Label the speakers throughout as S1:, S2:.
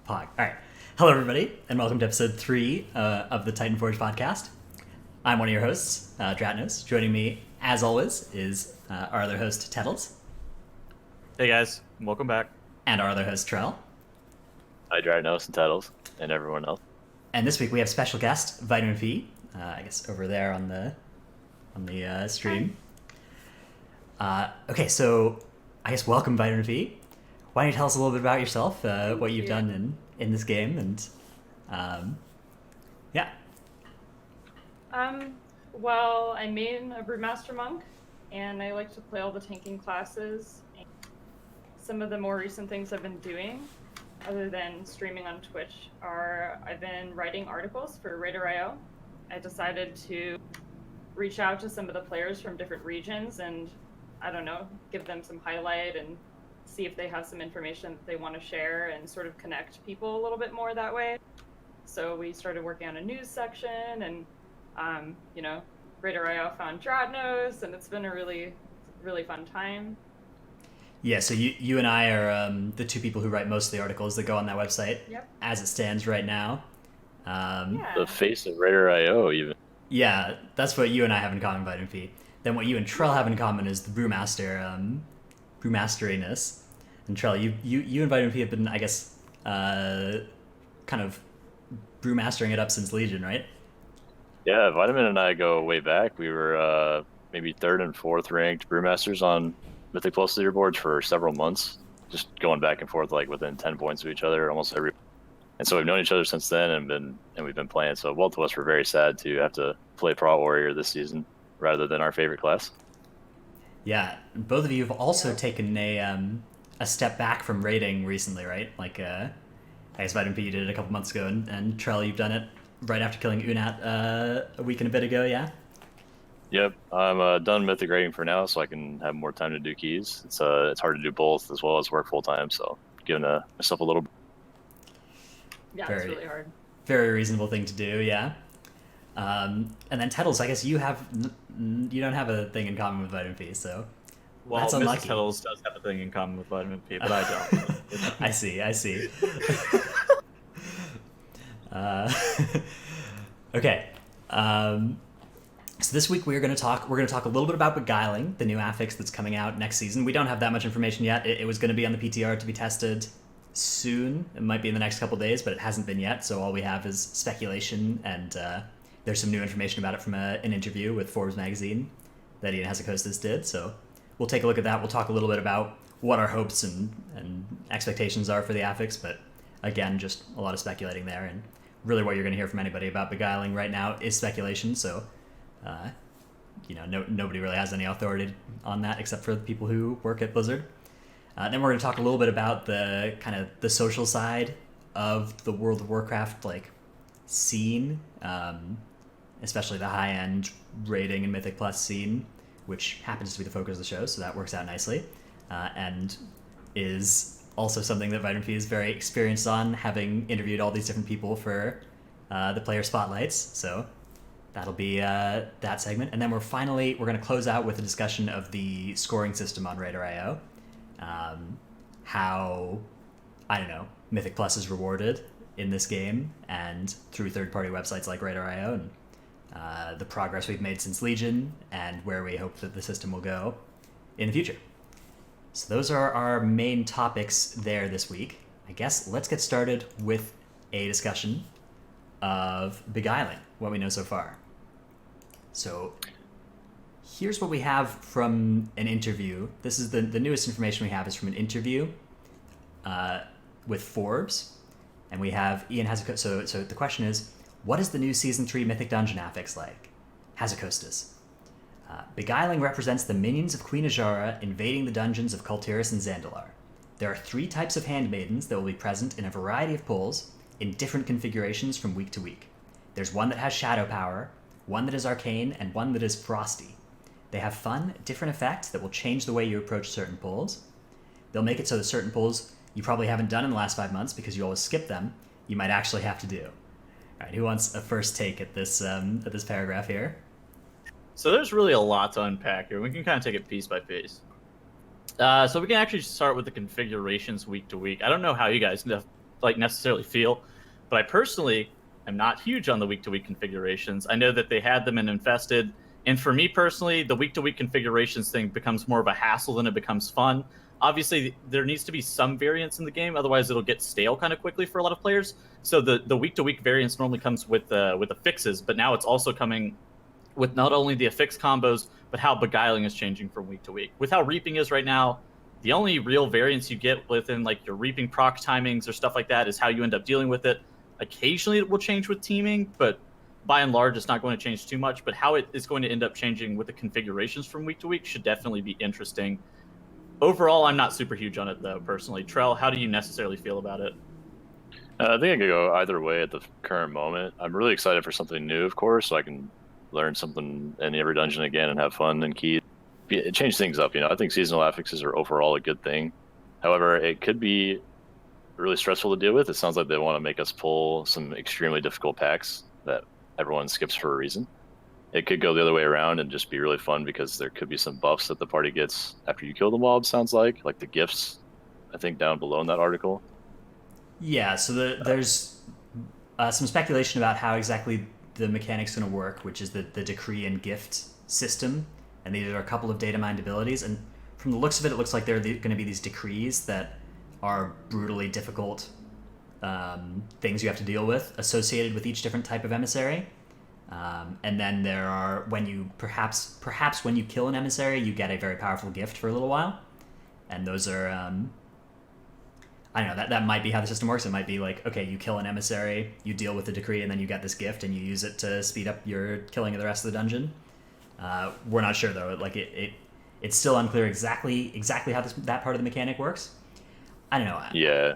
S1: Pog. All right. Hello, everybody, and welcome to episode 3 of the Titanforge podcast. I'm one of your hosts, Dratnos. Joining me, as always, is our other host, Tettles,
S2: Hey guys, welcome back.
S1: and our other host, Trell.
S3: Hi, Drynos and Tettles and everyone else.
S1: And this week we have special guest, Vitaminpee, I guess over there on the stream. Okay, so I guess welcome, Vitaminpee. Why don't you tell us a little bit about yourself, what you've done in this game, and yeah.
S4: Well, I main a Brewmaster Monk, and I like to play all the tanking classes. Some of the more recent things I've been doing, other than streaming on Twitch, are I've been writing articles for Raider.io. I decided to reach out to some of the players from different regions and, I don't know, give them some highlight and see if they have some information that they want to share and sort of connect people a little bit more that way. So we started working on a news section, and Raider.io found Dratnos, and it's been a really, really fun time.
S1: Yeah, so you and I are the two people who write most of the articles that go on that website.
S4: Yep.
S1: As it stands right now.
S4: Yeah.
S3: The face of Raider.io, even.
S1: Yeah, that's what you and I have in common, Vitaminpee. Then what you and Trell have in common is the brewmasteriness. And Trell, you and Vitaminpee have been, I guess, kind of brewmastering it up since Legion, right?
S3: Yeah, Vitamin and I go way back. We were maybe 3rd and 4th ranked brewmasters on Mythic Plus leaderboards for several months, just going back and forth like within 10 points of each other almost every. And so we've known each other since then, and we've been playing. So both of us were very sad to have to play Pro Warrior this season rather than our favorite class.
S1: Yeah, both of you have also taken a step back from raiding recently, right? Like, I guess Vitaminpee, you did it a couple months ago, and Trell, you've done it right after killing Unat a week and a bit ago, yeah?
S3: Yep, I'm done Mythic raiding for now, so I can have more time to do keys. It's hard to do both as well as work full time, so giving myself a little.
S4: Yeah,
S1: Very-
S4: it's really hard.
S1: Very reasonable thing to do, yeah. And then Tettles, I guess you don't have a thing in common with Vitaminpee, so
S2: Well,
S1: that's
S2: Mrs.
S1: unlucky.
S2: Tettles does have a thing in common with Vitaminpee, but I don't.
S1: I see. Okay. So this week we're going to talk a little bit about Beguiling, the new affix that's coming out next season. We don't have that much information yet. It was going to be on the PTR to be tested soon. It might be in the next couple days, but it hasn't been yet. So all we have is speculation, and there's some new information about it from an interview with Forbes magazine that Ian Hesychostas did. So we'll take a look at that. We'll talk a little bit about what our hopes and expectations are for the affix, but again, just a lot of speculating there. And really what you're going to hear from anybody about Beguiling right now is speculation. So nobody really has any authority on that except for the people who work at Blizzard. Then we're going to talk a little bit about the kind of the social side of the World of Warcraft scene, especially the high-end raiding and Mythic Plus scene, which happens to be the focus of the show, so that works out nicely, and is also something that Vitaminpee is very experienced on, having interviewed all these different people for the player spotlights. So that'll be that segment. And then we're going to close out with a discussion of the scoring system on Raider.io. How, I don't know, Mythic Plus is rewarded in this game and through third-party websites like Raider.io, and the progress we've made since Legion and where we hope that the system will go in the future. So those are our main topics there this week. I guess let's get started with a discussion of Beguiling, what we know so far. So here's what we have from an interview. This is the newest information we have is from an interview with Forbes. And we have Ian Hesychostas. So the question is, what is the new Season 3 Mythic Dungeon affix like? Hesychostas. Beguiling represents the minions of Queen Azshara invading the dungeons of Kultiris and Zandalar. There are 3 types of handmaidens that will be present in a variety of pools in different configurations from week to week. There's one that has shadow power, one that is arcane, and one that is frosty. They have fun, different effects that will change the way you approach certain pulls. They'll make it so that certain pulls you probably haven't done in the last 5 months because you always skip them, you might actually have to do. All right, who wants a first take at this paragraph here?
S2: So there's really a lot to unpack here. We can kind of take it piece by piece. So we can actually start with the configurations week to week. I don't know how you guys like necessarily feel. But I personally am not huge on the week-to-week configurations. I know that they had them in Infested, and for me personally, the week-to-week configurations thing becomes more of a hassle than it becomes fun. Obviously, there needs to be some variance in the game, otherwise it'll get stale kind of quickly for a lot of players. So the week-to-week variance normally comes with the fixes, but now it's also coming with not only the affix combos, but how Beguiling is changing from week to week. With how Reaping is right now, the only real variance you get within like your Reaping proc timings or stuff like that is how you end up dealing with it. Occasionally it will change with teaming, but by and large it's not going to change too much. But how it is going to end up changing with the configurations from week to week should definitely be interesting. Overall, I'm not super huge on it though, personally. Trell, how do you necessarily feel about it?
S3: I think I could go either way at the current moment. I'm really excited for something new, of course, so I can learn something in every dungeon again and have fun and change things up. I think seasonal affixes are overall a good thing. However, it could be really stressful to deal with. It sounds like they want to make us pull some extremely difficult packs that everyone skips for a reason. It could go the other way around and just be really fun because there could be some buffs that the party gets after you kill the mob, sounds like the gifts, I think, down below in that article.
S1: Yeah, so there's some speculation about how exactly the mechanic's going to work, which is the decree and gift system. And these are a couple of data mined abilities. And from the looks of it, it looks like they're going to be these decrees that are brutally difficult things you have to deal with associated with each different type of emissary. And then there are, when you perhaps when you kill an emissary, you get a very powerful gift for a little while. And those are, I don't know, that might be how the system works. It might be like, okay, you kill an emissary, you deal with the decree, and then you get this gift, and you use it to speed up your killing of the rest of the dungeon. We're not sure though. Like it's still unclear exactly how that part of the mechanic works. I don't know.
S3: Yeah,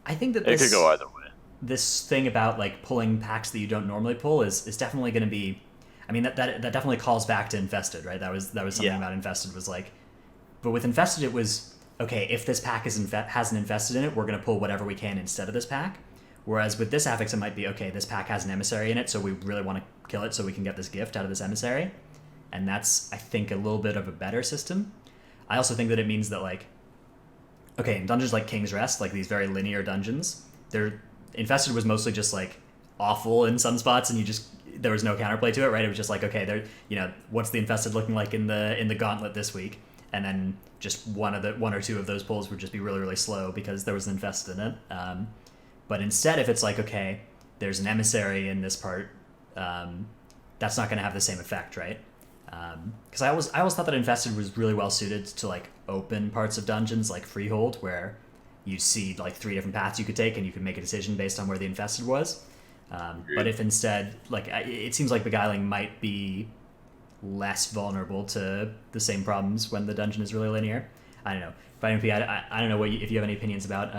S1: I think that
S3: it could go either way.
S1: This thing about like pulling packs that you don't normally pull is definitely going to be. I mean that definitely calls back to Infested, right? That was something about Infested was like, but with Infested it was okay. If this pack has an Infested in it, we're going to pull whatever we can instead of this pack. Whereas with this affix, it might be okay. This pack has an emissary in it, so we really want to kill it so we can get this gift out of this emissary. And that's, I think, a little bit of a better system. I also think that it means that, like, okay, in dungeons like King's Rest, like these very linear dungeons, Infested was mostly just, like, awful in some spots, and there was no counterplay to it, right? It was just like, okay, what's the Infested looking like in the gauntlet this week? And then just one or two of those pulls would just be really, really slow because there was an Infested in it. But instead, if it's like, okay, there's an emissary in this part, that's not going to have the same effect, right? Because I always thought that Infested was really well suited to like open parts of dungeons like Freehold, where you see like 3 different paths you could take and you could make a decision based on where the Infested was. But if instead, like, it seems like Beguiling might be less vulnerable to the same problems when the dungeon is really linear. I don't know. Vitaminpee, I don't know if you have any opinions about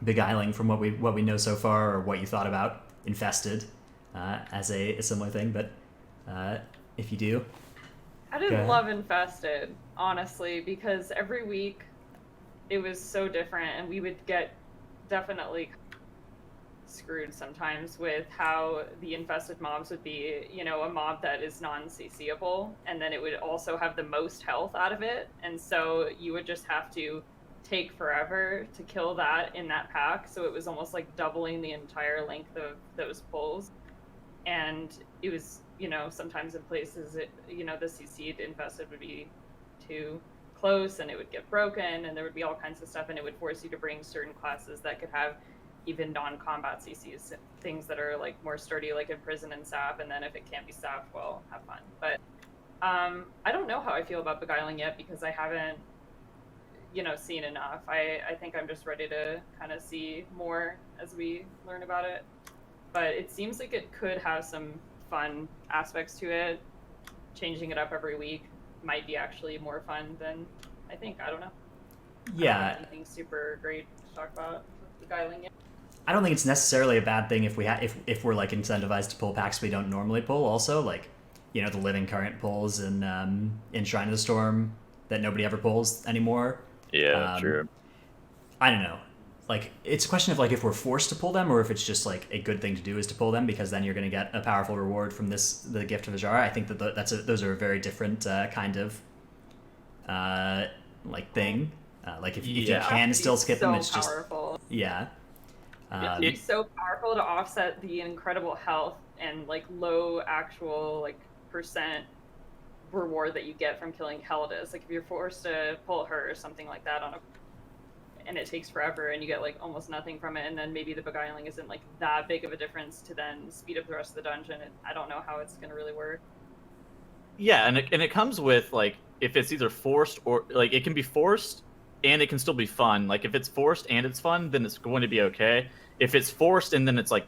S1: Beguiling from what we know so far, or what you thought about Infested as a similar thing, but if you do.
S4: I didn't love Infested, honestly, because every week it was so different, and we would get definitely screwed sometimes with how the infested mobs would be, a mob that is non-CCable, and then it would also have the most health out of it, and so you would just have to take forever to kill that in that pack, so it was almost like doubling the entire length of those pulls. And it was, sometimes in places, the CC'd infested would be too close and it would get broken, and there would be all kinds of stuff, and it would force you to bring certain classes that could have even non-combat CCs, things that are like more sturdy, like Imprison and Sap, and then if it can't be Sap, well, have fun. But I don't know how I feel about Beguiling yet, because I haven't, seen enough. I think I'm just ready to kind of see more as we learn about it. But it seems like it could have some fun aspects to it. Changing it up every week might be actually more fun than I think. I don't know.
S1: Yeah.
S4: I don't have anything super great to talk about with Beguiling yet.
S1: I don't think it's necessarily a bad thing if we're like incentivized to pull packs we don't normally pull. Also, like, the Living Current pulls in Shrine of the Storm that nobody ever pulls anymore.
S3: Yeah, true.
S1: I don't know. Like, it's a question of like if we're forced to pull them, or if it's just like a good thing to do is to pull them, because then you're going to get a powerful reward from the Gift of Ajar. I think that those are a very different kind of like thing. Like if you can still skip them, it's
S4: powerful.
S1: just
S4: It'd be so powerful to offset the incredible health and like low actual like percent reward that you get from killing Keldis. Like if you're forced to pull her or something like that and it takes forever and you get like almost nothing from it, and then maybe the Beguiling isn't like that big of a difference to then speed up the rest of the dungeon. I don't know how it's gonna really work.
S2: Yeah, and it comes with like if it's either forced or like it can be forced and it can still be fun. Like if it's forced and it's fun, then it's going to be okay. If it's forced and then it's like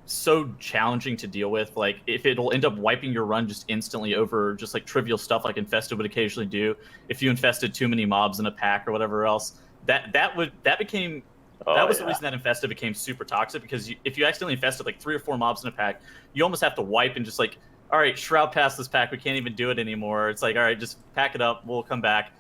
S2: so challenging to deal with, like if it'll end up wiping your run just instantly over just like trivial stuff like infested would occasionally do, if you infested too many mobs in a pack or whatever else, that was the reason that infested became super toxic, because if you accidentally infested like 3 or 4 mobs in a pack, you almost have to wipe and just like, all right, shroud past this pack, we can't even do it anymore. It's like, all right, just pack it up, we'll come back.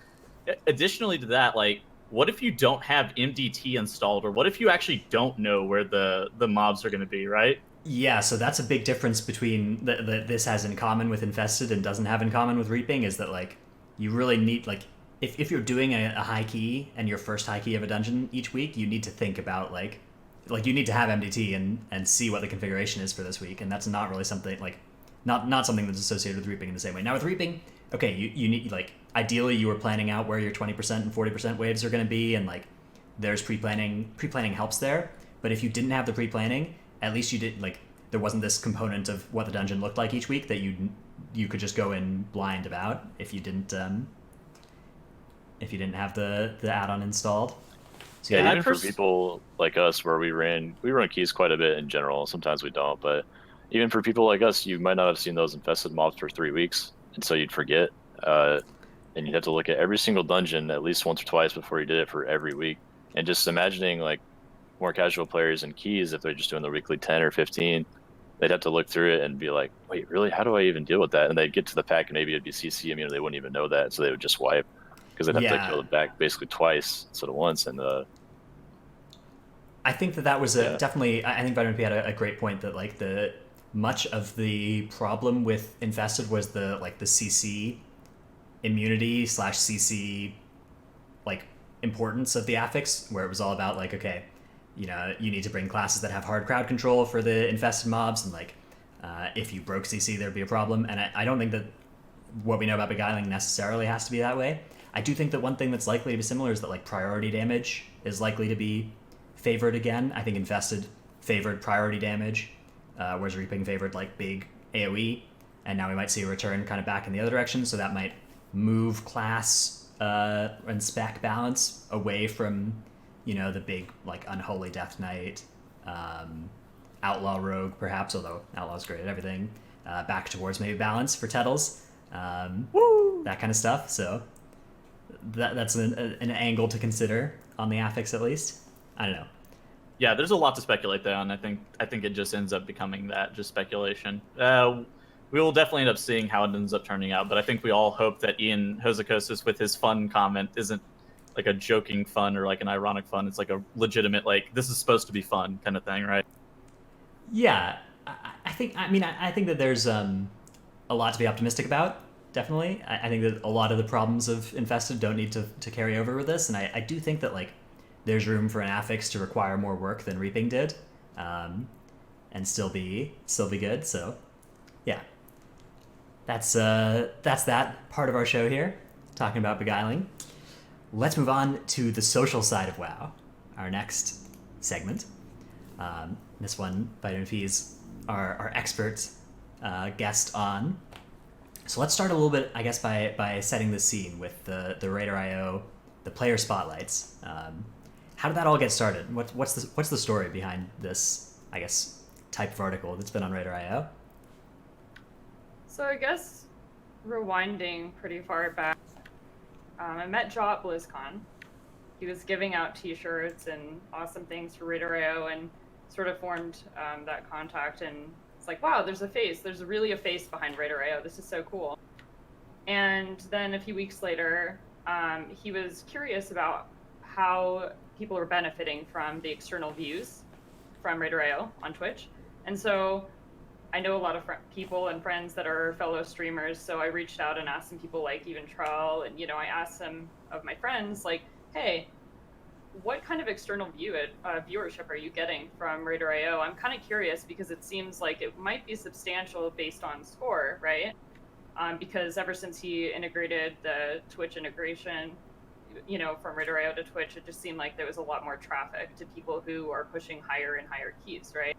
S2: Additionally to that, like, what if you don't have MDT installed, or what if you actually don't know where the mobs are going to be, right?
S1: Yeah, so that's a big difference between this has in common with Infested and doesn't have in common with Reaping, is that like you really need, like, if you're doing a high key and your first high key of a dungeon each week, you need to think about like you need to have MDT and see what the configuration is for this week, and that's not really something like not something that's associated with Reaping in the same way. Now with Reaping, okay, you need, like, ideally you were planning out where your 20% and 40% waves are going to be, and like there's pre-planning helps there. But if you didn't have the pre-planning, at least you did, like, there wasn't this component of what the dungeon looked like each week that you could just go in blind about if you didn't have the add-on installed. So
S3: yeah, even for people like us, where we run keys quite a bit in general. Sometimes we don't, but even for people like us, you might not have seen those infested mobs for 3 weeks, and so you'd forget. And you'd have to look at every single dungeon at least once or twice before you did it for every week. And just imagining like more casual players in keys, if they're just doing the weekly 10 or 15, they'd have to look through it and be like, wait, really? How do I even deal with that? And they'd get to the pack and maybe it'd be CC immune, they wouldn't even know that, so they would just wipe, because they'd have to kill the pack basically twice instead of once. And
S1: I think that was definitely, I think Vitaminpee had a great point that like much of the problem with Infested was the CC immunity / CC like importance of the affix, where it was all about like, okay, you know, you need to bring classes that have hard crowd control for the infested mobs, and like if you broke CC there'd be a problem. And I don't think that what we know about Beguiling necessarily has to be that way. I do think that one thing that's likely to be similar is that like priority damage is likely to be favored again. I think Infested favored priority damage, whereas Reaping favored like big AoE, and now we might see a return kind of back in the other direction, so that might move class and spec balance away from, you know, the big like Unholy Death Knight, Outlaw Rogue perhaps, although Outlaw's great at everything, back towards maybe balance for Tettles, that kind of stuff. So that's an angle to consider on the affix, at least. I don't know.
S2: Yeah, there's a lot to speculate there, and I think it just ends up becoming that, just speculation. We will definitely end up seeing how it ends up turning out, but I think we all hope that Ian Hosakosis with his fun comment isn't like a joking fun or like an ironic fun. It's like a legitimate, like, this is supposed to be fun kind of thing, right?
S1: Yeah, I think that there's a lot to be optimistic about, definitely. I think that a lot of the problems of Infested don't need to carry over with this, and I do think that like there's room for an affix to require more work than Reaping did, and still be good. So yeah, that's that part of our show here, talking about Beguiling. Let's move on to the social side of WoW, our next segment. This one, Vitaminpee is our expert guest on. So let's start a little bit, I guess, by setting the scene with the Raider.io, the player spotlights. How did that all get started? What's the story behind this, I guess, type of article that's been on Raider.io?
S4: So I guess rewinding pretty far back, I met Joe at BlizzCon. He was giving out T-shirts and awesome things for Raider.io, and sort of formed that contact. And it's like, wow, there's really a face behind Raider.io. This is so cool. And then a few weeks later, he was curious about how people were benefiting from the external views from Raider.io on Twitch. And so I know a lot of people and friends that are fellow streamers, so I reached out and asked some people like even Trell, and, you know, I asked some of my friends, like, hey, what kind of external viewership are you getting from Raider.io? I'm kind of curious because it seems like it might be substantial based on score, right? Because ever since he integrated the Twitch integration, from Raider.io to Twitch, it just seemed like there was a lot more traffic to people who are pushing higher and higher keys, right?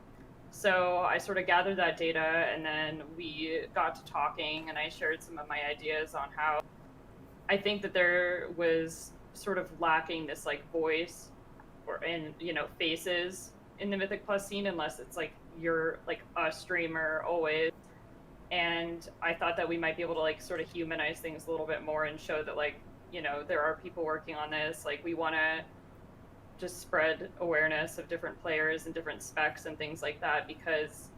S4: So I sort of gathered that data, and then we got to talking, and I shared some of my ideas on how I think that there was sort of lacking this like voice and faces in the Mythic Plus scene, unless it's like you're like a streamer always. And I thought that we might be able to like sort of humanize things a little bit more and show that like, there are people working on this. Like we want to just spread awareness of different players and different specs and things like that, because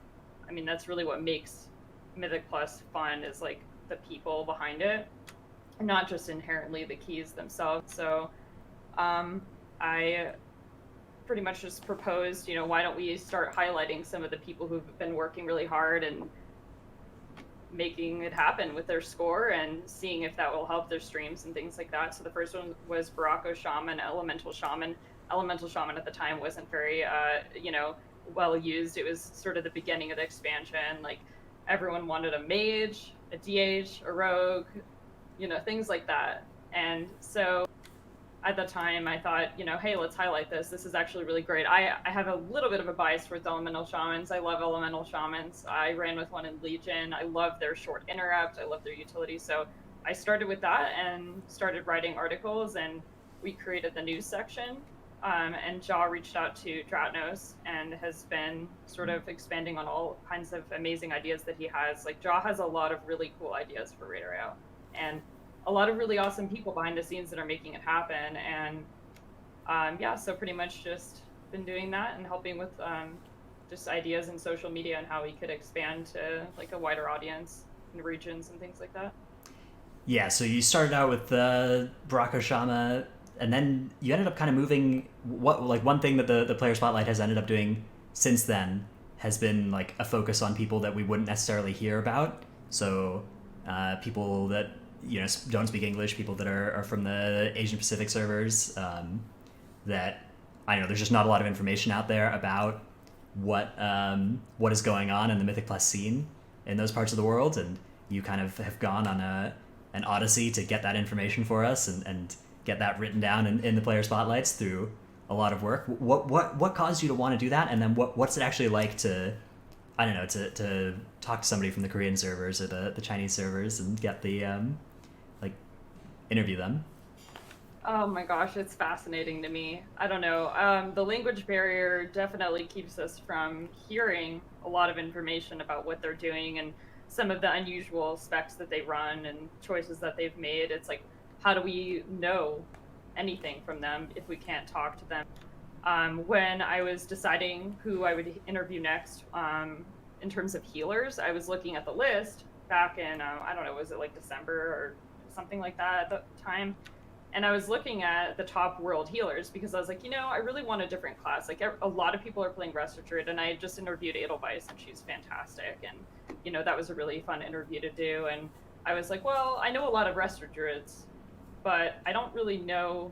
S4: I mean, that's really what makes Mythic Plus fun, is like the people behind it, not just inherently the keys themselves. So I pretty much just proposed, why don't we start highlighting some of the people who've been working really hard and making it happen with their score, and seeing if that will help their streams and things like that. So the first one was Barako Shaman, Elemental Shaman. Elemental Shaman at the time wasn't very, well used. It was sort of the beginning of the expansion. Like everyone wanted a mage, a DH, a rogue, things like that. And so at the time I thought, hey, let's highlight this. This is actually really great. I have a little bit of a bias towards Elemental Shamans. I love Elemental Shamans. I ran with one in Legion. I love their short interrupt. I love their utility. So I started with that and started writing articles, and we created the news section. And Jaw reached out to Dratnos and has been sort of expanding on all kinds of amazing ideas that he has. Like Jaw has a lot of really cool ideas for Raider.io, and a lot of really awesome people behind the scenes that are making it happen. And so pretty much just been doing that and helping with just ideas in social media and how we could expand to like a wider audience in regions and things like that.
S1: Yeah, so you started out with the Barako Shama, and then you ended up kind of moving. One thing that the Player Spotlight has ended up doing since then has been like a focus on people that we wouldn't necessarily hear about. So people that don't speak English, people that are from the Asian Pacific servers, that I know there's just not a lot of information out there about what is going on in the Mythic Plus scene in those parts of the world, and you kind of have gone on an odyssey to get that information for us and get that written down in the Player Spotlights through a lot of work. What caused you to want to do that, and then what's it actually like to to talk to somebody from the Korean servers or the Chinese servers and get the interview them?
S4: Oh my gosh, it's fascinating to me. I don't know. The language barrier definitely keeps us from hearing a lot of information about what they're doing and some of the unusual specs that they run and choices that they've made. It's like, how do we know anything from them if we can't talk to them? When I was deciding who I would interview next, in terms of healers, I was looking at the list back in, I don't know, was it like December or something like that at the time? And I was looking at the top world healers because I was like, I really want a different class. Like a lot of people are playing Resto Druid, and I just interviewed Edelweiss, and she's fantastic. And, that was a really fun interview to do. And I was like, well, I know a lot of Resto Druids, but I don't really know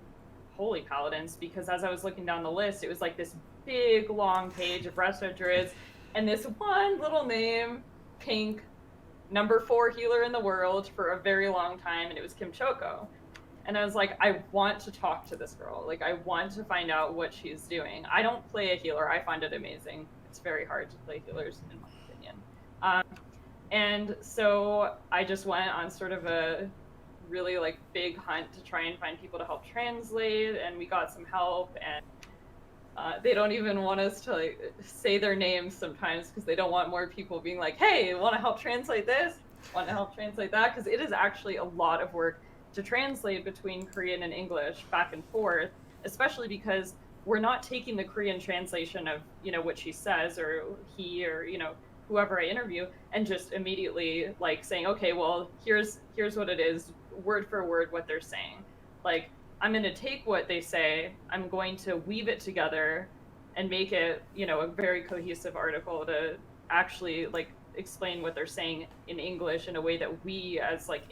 S4: Holy Paladins, because as I was looking down the list, it was like this big long page of Resto Druids and this one little name, Pink, number 4 healer in the world for a very long time, and it was Kim Choko. And I was like, I want to talk to this girl. Like, I want to find out what she's doing. I don't play a healer. I find it amazing. It's very hard to play healers, in my opinion. And so I just went on sort of a really like big hunt to try and find people to help translate, and we got some help. And they don't even want us to like say their names sometimes because they don't want more people being like, hey, want to help translate this? Want to help translate that? Because it is actually a lot of work to translate between Korean and English back and forth, especially because we're not taking the Korean translation of, what she says or he or, whoever I interview and just immediately like saying, okay, well, here's what it is, word for word, what they're saying. Like, I'm going to take what they say, I'm going to weave it together and make it, a very cohesive article to actually like explain what they're saying in English in a way that we as like,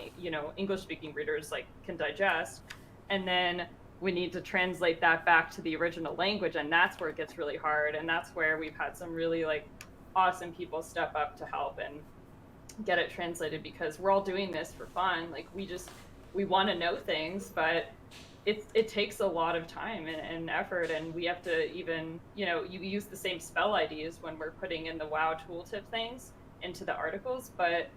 S4: English speaking readers like can digest. And then we need to translate that back to the original language, and that's where it gets really hard. And that's where we've had some really like awesome people step up to help and get it translated, because we're all doing this for fun. Like we want to know things, but it takes a lot of time and effort, and we have to even, you use the same spell IDs when we're putting in the WoW tooltip things into the articles, but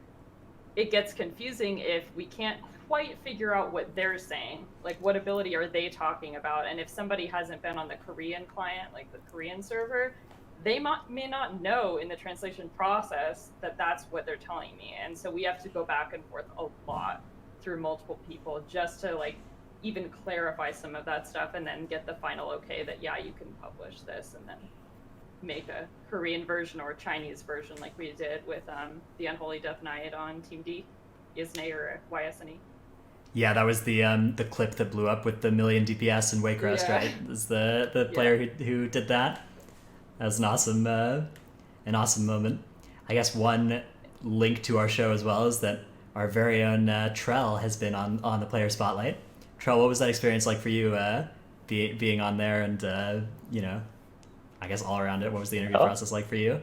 S4: it gets confusing if we can't quite figure out what they're saying. Like, what ability are they talking about? And if somebody hasn't been on the Korean client, like the Korean server, they may not know in the translation process that that's what they're telling me. And so we have to go back and forth a lot through multiple people just to like even clarify some of that stuff, and then get the final okay that yeah, you can publish this, and then make a Korean version or a Chinese version like we did with the Unholy Death Knight on Team D, Isne or YSNE.
S1: Yeah, that was the clip that blew up with the million DPS and Waycrest, right? It was the player who did that. That was an awesome moment. I guess one link to our show as well is that our very own Trell has been on the player spotlight. Trell, what was that experience like for you, being on there and I guess all around it? What was the interview process like for you?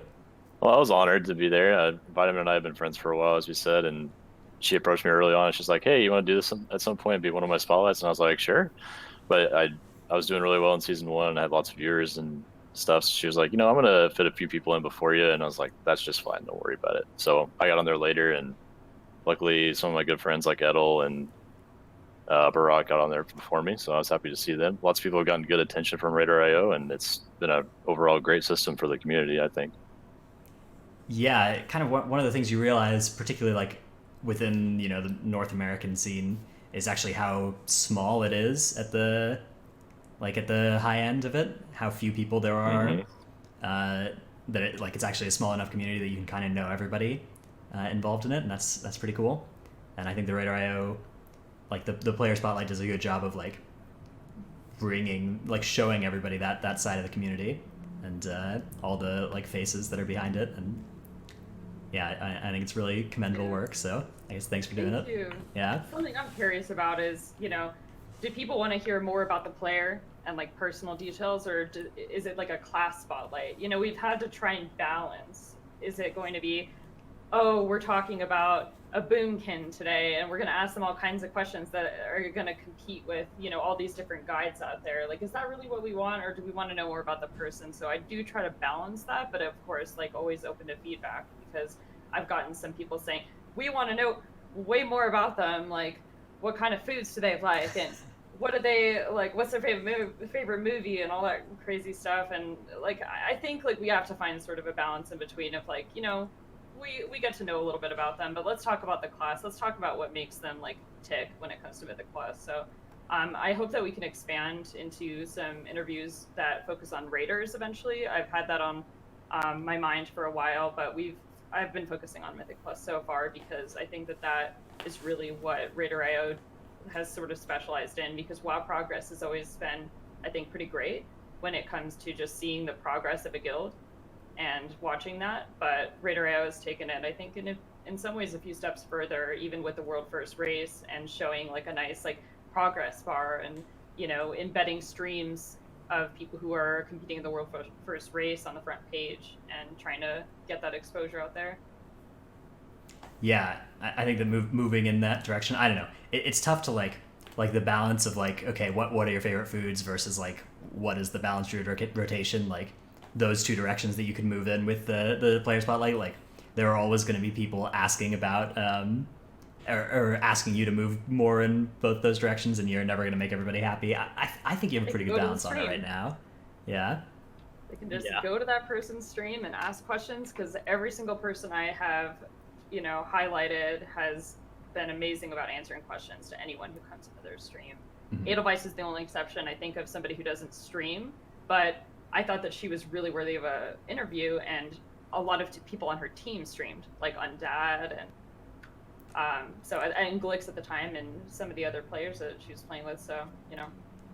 S3: Well, I was honored to be there. Vitamin and I have been friends for a while, as we said, and she approached me early on. She's like, "Hey, you want to do this at some point and be one of my spotlights?" And I was like, "Sure." But I was doing really well in season 1, and I had lots of viewers and stuff. So she was like, "I'm gonna fit a few people in before you," and I was like, "That's just fine. Don't worry about it." So I got on there later, and luckily some of my good friends like Edel and Barack got on there before me, so I was happy to see them. Lots of people have gotten good attention from Raider.io, and it's been an overall great system for the community, I think.
S1: Yeah, kind of one of the things you realize, particularly like within the North American scene, is actually how small it is at the high end of it. How few people there are. That it's actually a small enough community that you can kind of know everybody involved in it, and that's pretty cool. And I think the Raider.io, like the player spotlight, does a good job of like showing everybody that side of the community and all the like faces that are behind it. And yeah, I think it's really commendable work. So I guess thanks for doing it.
S4: Thank you.
S1: Yeah.
S4: Something I'm curious about is, do people want to hear more about the player and like personal details, or is it like a class spotlight? We've had to try and balance. Is it going to be, oh, we're talking about a boomkin today, and we're going to ask them all kinds of questions that are going to compete with, all these different guides out there. Like, is that really what we want, or do we want to know more about the person? So I do try to balance that, but of course, like, always open to feedback, because I've gotten some people saying, we want to know way more about them, like, what kind of foods do they like, and what do they like, what's their favorite movie, and all that crazy stuff. And like, I think like we have to find sort of a balance in between of like, we get to know a little bit about them, but let's talk about the class. Let's talk about what makes them like tick when it comes to Mythic Plus. So I hope that we can expand into some interviews that focus on raiders eventually. I've had that on my mind for a while, but I've been focusing on Mythic Plus so far, because I think that is really what Raider.io has sort of specialized in, because WoW progress has always been, I think, pretty great when it comes to just seeing the progress of a guild and watching that. But Raider.io has taken it, I think, in some ways a few steps further, even with the world first race, and showing like a nice like progress bar, and embedding streams of people who are competing in the world first race on the front page, and trying to get that exposure out there.
S1: Yeah, I think that moving in that direction, I don't know. It's tough to like the balance of like, okay, what are your favorite foods versus like what is the balanced rotation, like those two directions that you can move in with the player spotlight. Like there are always going to be people asking about or asking you to move more in both those directions, and you're never going to make everybody happy. I think you have a pretty good balance on it right now. Yeah.
S4: They can just go to that person's stream and ask questions, because every single person I have, highlighted has been amazing about answering questions to anyone who comes into their stream. Mm-hmm. Edelweiss is the only exception, I think, of somebody who doesn't stream, but I thought that she was really worthy of an interview, and a lot of people on her team streamed, like Undad and and Glix at the time, and some of the other players that she was playing with. So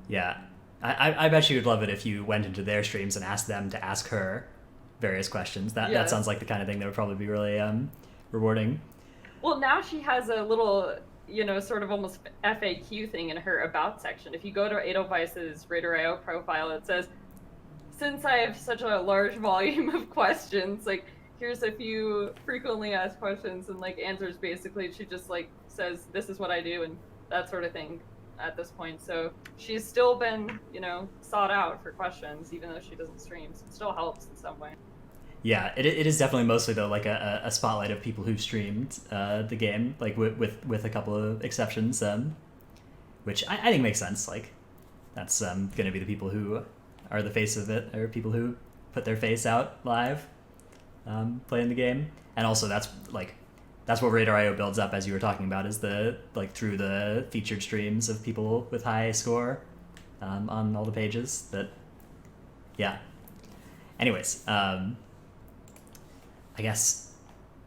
S1: Yeah, I bet she would love it if you went into their streams and asked them to ask her various questions. That sounds like the kind of thing that would probably be really rewarding.
S4: Well, now she has a little, sort of almost FAQ thing in her about section. If you go to Edelweiss's Raider.io profile, it says, since I have such a large volume of questions, like, here's a few frequently asked questions and like answers. Basically, she just like says, this is what I do and that sort of thing at this point. So she's still been, sought out for questions, even though she doesn't stream. So it still helps in some way.
S1: Yeah, it is definitely mostly though like a spotlight of people who streamed the game, like with a couple of exceptions, which I think makes sense. Like that's going to be the people who are the face of it, or people who put their face out live playing the game. And also that's what Raider.io builds up, as you were talking about, is the through the featured streams of people with high score on all the pages. That yeah. Anyways. I guess,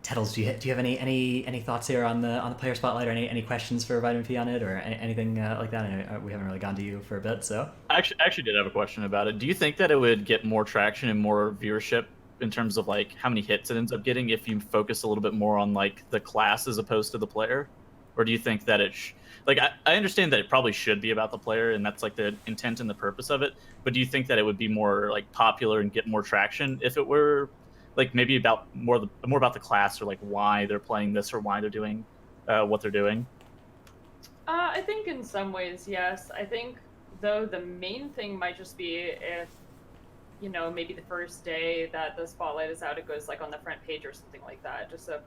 S1: Tettles, do you have any thoughts here on the player spotlight, or any questions for Vitaminpee on it, or anything like that? I know we haven't really gone to you for a bit, so.
S2: I actually did have a question about it. Do you think that it would get more traction and more viewership in terms of like how many hits it ends up getting if you focus a little bit more on like the class as opposed to the player? Or do you think that I understand that it probably should be about the player and that's like the intent and the purpose of it, but do you think that it would be more like popular and get more traction if it were like maybe about more about the class, or like why they're playing this, or why they're doing what they're doing?
S4: I think in some ways, yes. I think though the main thing might just be if, maybe the first day that the spotlight is out, it goes like on the front page or something like that, just so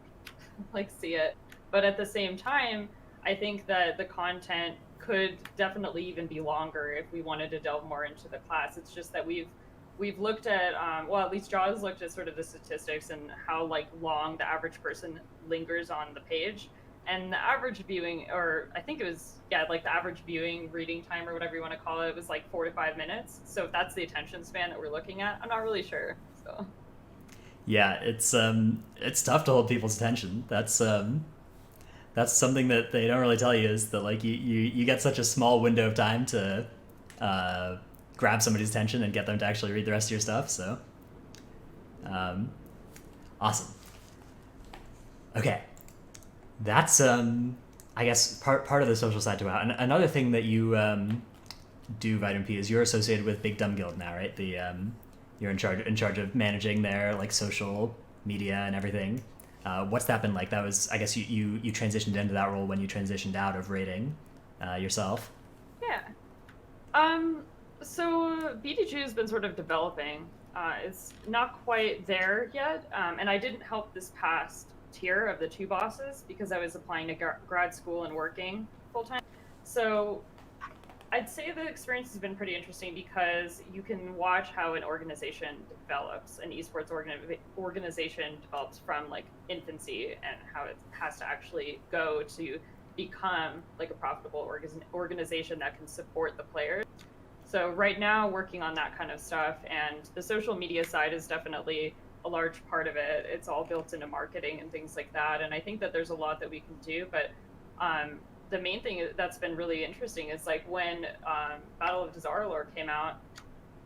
S4: like see it. But at the same time, I think that the content could definitely even be longer if we wanted to delve more into the class. It's just that we've looked at, at least Jaws looked at sort of the statistics and how like long the average person lingers on the page. And the average viewing, or I think it was, like the average viewing reading time or whatever you want to call it, was like 4 to 5 minutes. So if that's the attention span that we're looking at, I'm not really sure. So.
S1: Yeah, it's tough to hold people's attention. That's something that they don't really tell you, is that like you get such a small window of time to grab somebody's attention and get them to actually read the rest of your stuff. So awesome. Okay, that's I guess part of the social side to WoW. And another thing that you do, Vitaminpee, is you're associated with Big Dumb Guild now, right? The you're in charge of managing their like social media and everything. What's that been like? That was, I guess you transitioned into that role when you transitioned out of raiding yourself.
S4: Yeah. So BDG has been sort of developing. It's not quite there yet, and I didn't help this past tier of the 2 bosses because I was applying to grad school and working full time. So I'd say the experience has been pretty interesting because you can watch how an organization develops, an esports organization develops from like infancy, and how it has to actually go to become like a profitable organization that can support the players. So right now, working on that kind of stuff, and the social media side is definitely a large part of it. It's all built into marketing and things like that. And I think that there's a lot that we can do, but the main thing that's been really interesting is like when Battle of Dazar'alor came out,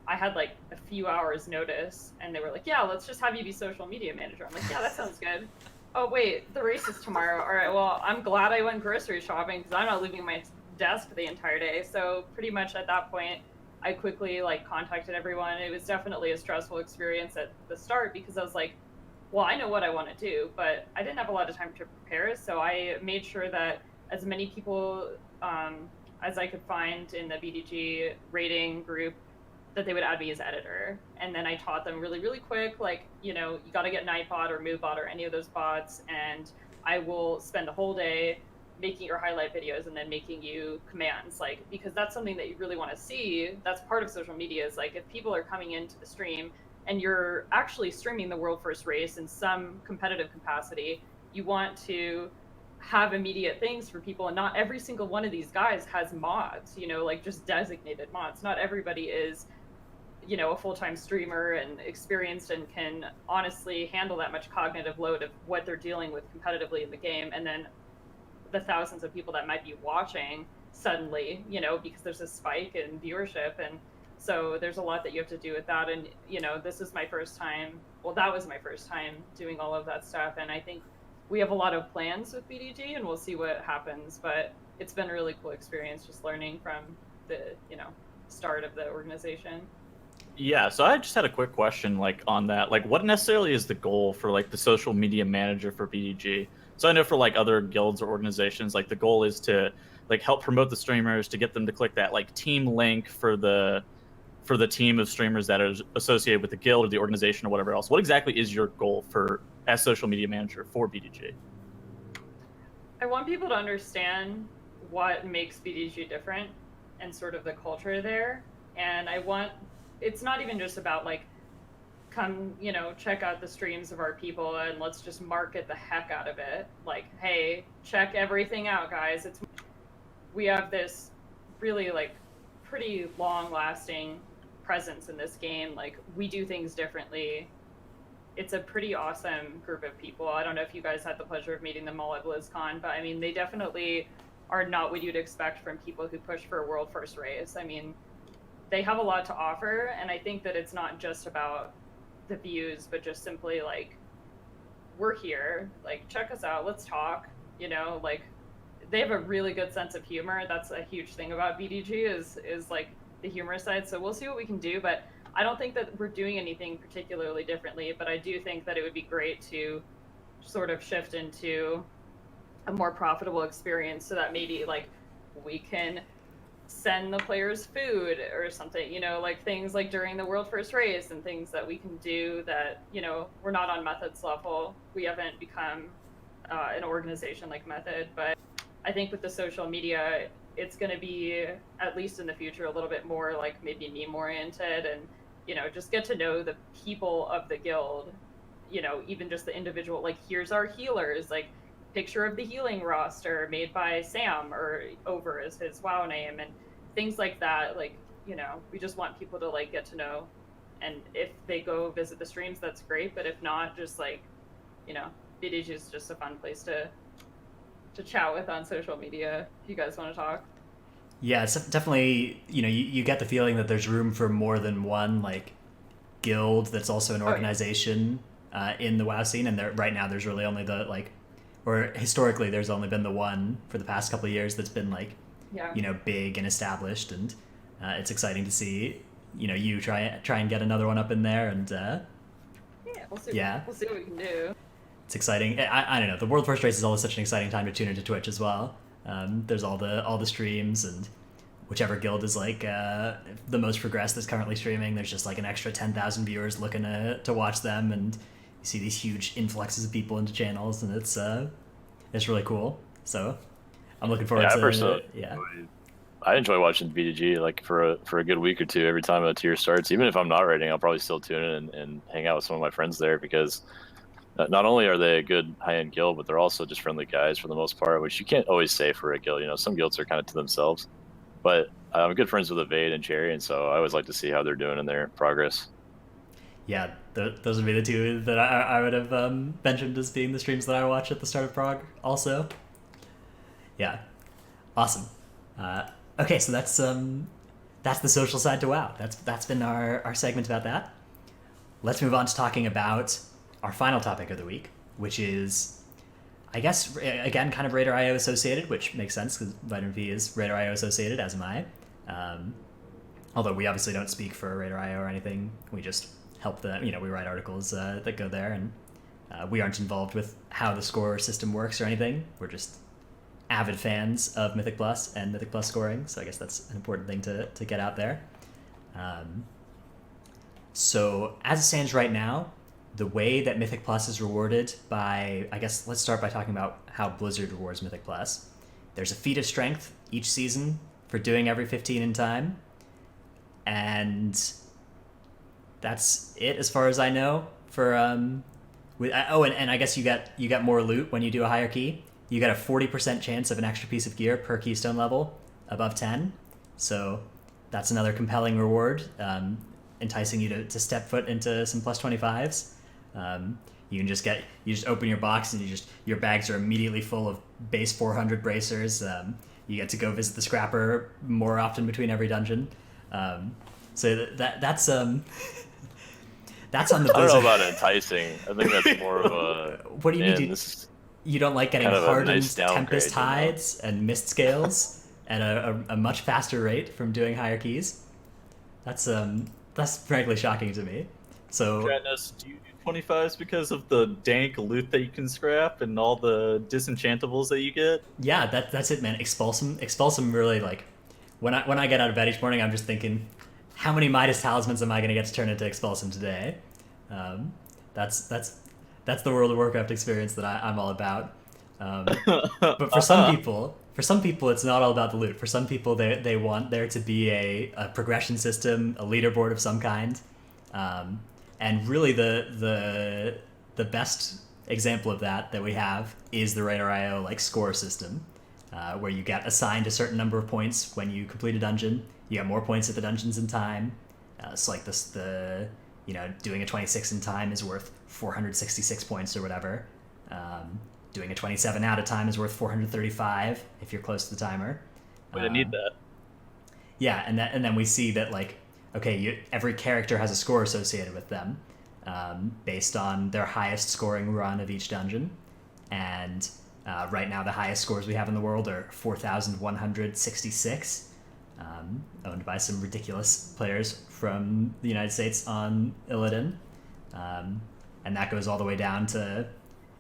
S4: I had like a few hours notice, and they were like, yeah, let's just have you be social media manager. I'm like, yeah, that sounds good. Oh wait, the race is tomorrow. All right, well, I'm glad I went grocery shopping because I'm not leaving my desk the entire day. So pretty much at that point, I quickly like contacted everyone. It was definitely a stressful experience at the start because I was like, well, I know what I want to do, but I didn't have a lot of time to prepare. So I made sure that as many people as I could find in the BDG rating group, that they would add me as editor. And then I taught them really, really quick, like, you got to get Nightbot or MoveBot or any of those bots. And I will spend the whole day making your highlight videos and then making you commands, like, because that's something that you really want to see. That's part of social media, is like if people are coming into the stream and you're actually streaming the world first race in some competitive capacity, you want to have immediate things for people. And not every single one of these guys has mods, like just designated mods. Not everybody is, a full-time streamer and experienced and can honestly handle that much cognitive load of what they're dealing with competitively in the game. And then the thousands of people that might be watching suddenly, because there's a spike in viewership. And so there's a lot that you have to do with that. And, this is my first time. Well, that was my first time doing all of that stuff. And I think we have a lot of plans with BDG, and we'll see what happens. But it's been a really cool experience just learning from the start of the organization.
S2: Yeah, so I just had a quick question like on that. Like what necessarily is the goal for like the social media manager for BDG? So I know for like other guilds or organizations, like the goal is to like help promote the streamers, to get them to click that like team link for the team of streamers that are associated with the guild or the organization or whatever else. What exactly is your goal for as social media manager for BDG?
S4: I want people to understand what makes BDG different and sort of the culture there. And it's not even just about like, come, check out the streams of our people and let's just market the heck out of it. Like, hey, check everything out, guys. We have this really like pretty long lasting presence in this game. Like, we do things differently. It's a pretty awesome group of people. I don't know if you guys had the pleasure of meeting them all at BlizzCon, but I mean, they definitely are not what you'd expect from people who push for a world first race. I mean, they have a lot to offer, and I think that it's not just about the views, but just simply like, we're here, like, check us out, let's talk, like, they have a really good sense of humor. That's a huge thing about BDG is like the humor side. So we'll see what we can do, but I don't think that we're doing anything particularly differently, but I do think that it would be great to sort of shift into a more profitable experience so that maybe like we can send the players food or something, like things like during the world first race and things that we can do that, we're not on Method's level. We haven't become an organization like Method, but I think with the social media, it's going to be, at least in the future, a little bit more like maybe meme oriented and, just get to know the people of the guild, even just the individual, like, here's our healers, like, picture of the healing roster made by Sam or Over is his WoW name and things like that. Like, we just want people to like get to know, and if they go visit the streams, that's great. But if not, just like, BDG is just a fun place to chat with on social media if you guys want to talk.
S1: Yeah, it's definitely, you get the feeling that there's room for more than one like guild that's also an organization in the WoW scene, and right now there's really only the like, or historically there's only been the one for the past couple of years that's been like, big and established, and it's exciting to see, you try and get another one up in there, and
S4: we'll see what we can do.
S1: It's exciting. I don't know. The World First Race is always such an exciting time to tune into Twitch as well. There's all the streams, and whichever guild is like the most progressed that's currently streaming, there's just like an extra 10,000 viewers looking to watch them, and you see these huge influxes of people into channels, and it's really cool. So I'm looking forward to
S3: personally,
S1: yeah.
S3: I enjoy watching BDG like for a good week or two every time a tier starts. Even if I'm not raiding, I'll probably still tune in and hang out with some of my friends there, because not only are they a good high-end guild, but they're also just friendly guys for the most part, which you can't always say for a guild. Some guilds are kind of to themselves. But I'm good friends with Evade and Cherry, and so I always like to see how they're doing in their progress.
S1: Yeah, those would be the two that I would have mentioned as being the streams that I watch at the start of Prog also. Yeah, awesome. Okay, so that's the social side to WoW. That's been our segment about that. Let's move on to talking about our final topic of the week, which is, I guess, again, kind of Raider.io associated, which makes sense because Vitaminpee is Raider.io associated, as am I. Although we obviously don't speak for Raider.io or anything. We just help we write articles that go there, and we aren't involved with how the score system works or anything. We're just avid fans of Mythic Plus and Mythic Plus scoring, so I guess that's an important thing to get out there. So as it stands right now, the way that Mythic Plus is rewarded by, I guess let's start by talking about how Blizzard rewards Mythic Plus. There's a feat of strength each season for doing every 15 in time, and that's it as far as I know for and I guess you get more loot when you do a higher key. You get a 40% chance of an extra piece of gear per keystone level above 10, so that's another compelling reward, enticing you to step foot into some plus 25s. You just open your box and your bags are immediately full of base 400 bracers. You get to go visit the scrapper more often between every dungeon. So that's that's on the Blizzard.
S3: I don't know about enticing. I think that's more of a.
S1: What do you mean? You don't like getting
S3: Kind of a
S1: hardened
S3: nice downgrade,
S1: Tempest
S3: you know?
S1: Hides and Mist Scales at a much faster rate from doing higher keys? That's frankly shocking to me. So
S2: Dratnus, do you do 25s because of the dank loot that you can scrap and all the disenchantables that you get?
S1: yeah, that's it, man. Expulsum really like when I get out of bed each morning, I'm just thinking, how many Midas talismans am I going to get to turn into Expulsum today? Um, that's the World of Warcraft experience that I'm all about. But for some people, it's not all about the loot. For some people, they want there to be a progression system, a leaderboard of some kind, and really the best example of that we have is the Radar.io like score system, where you get assigned a certain number of points when you complete a dungeon. You get more points at the dungeons in time. So like doing a 26 in time is worth 466 points or whatever. Doing a 27 out of time is worth 435 if you're close to the timer.
S2: We didn't need that.
S1: Yeah, and then we see that like, okay, every character has a score associated with them, based on their highest scoring run of each dungeon, and right now the highest scores we have in the world are 4,166, owned by some ridiculous players from the United States on Illidan, and that goes all the way down to,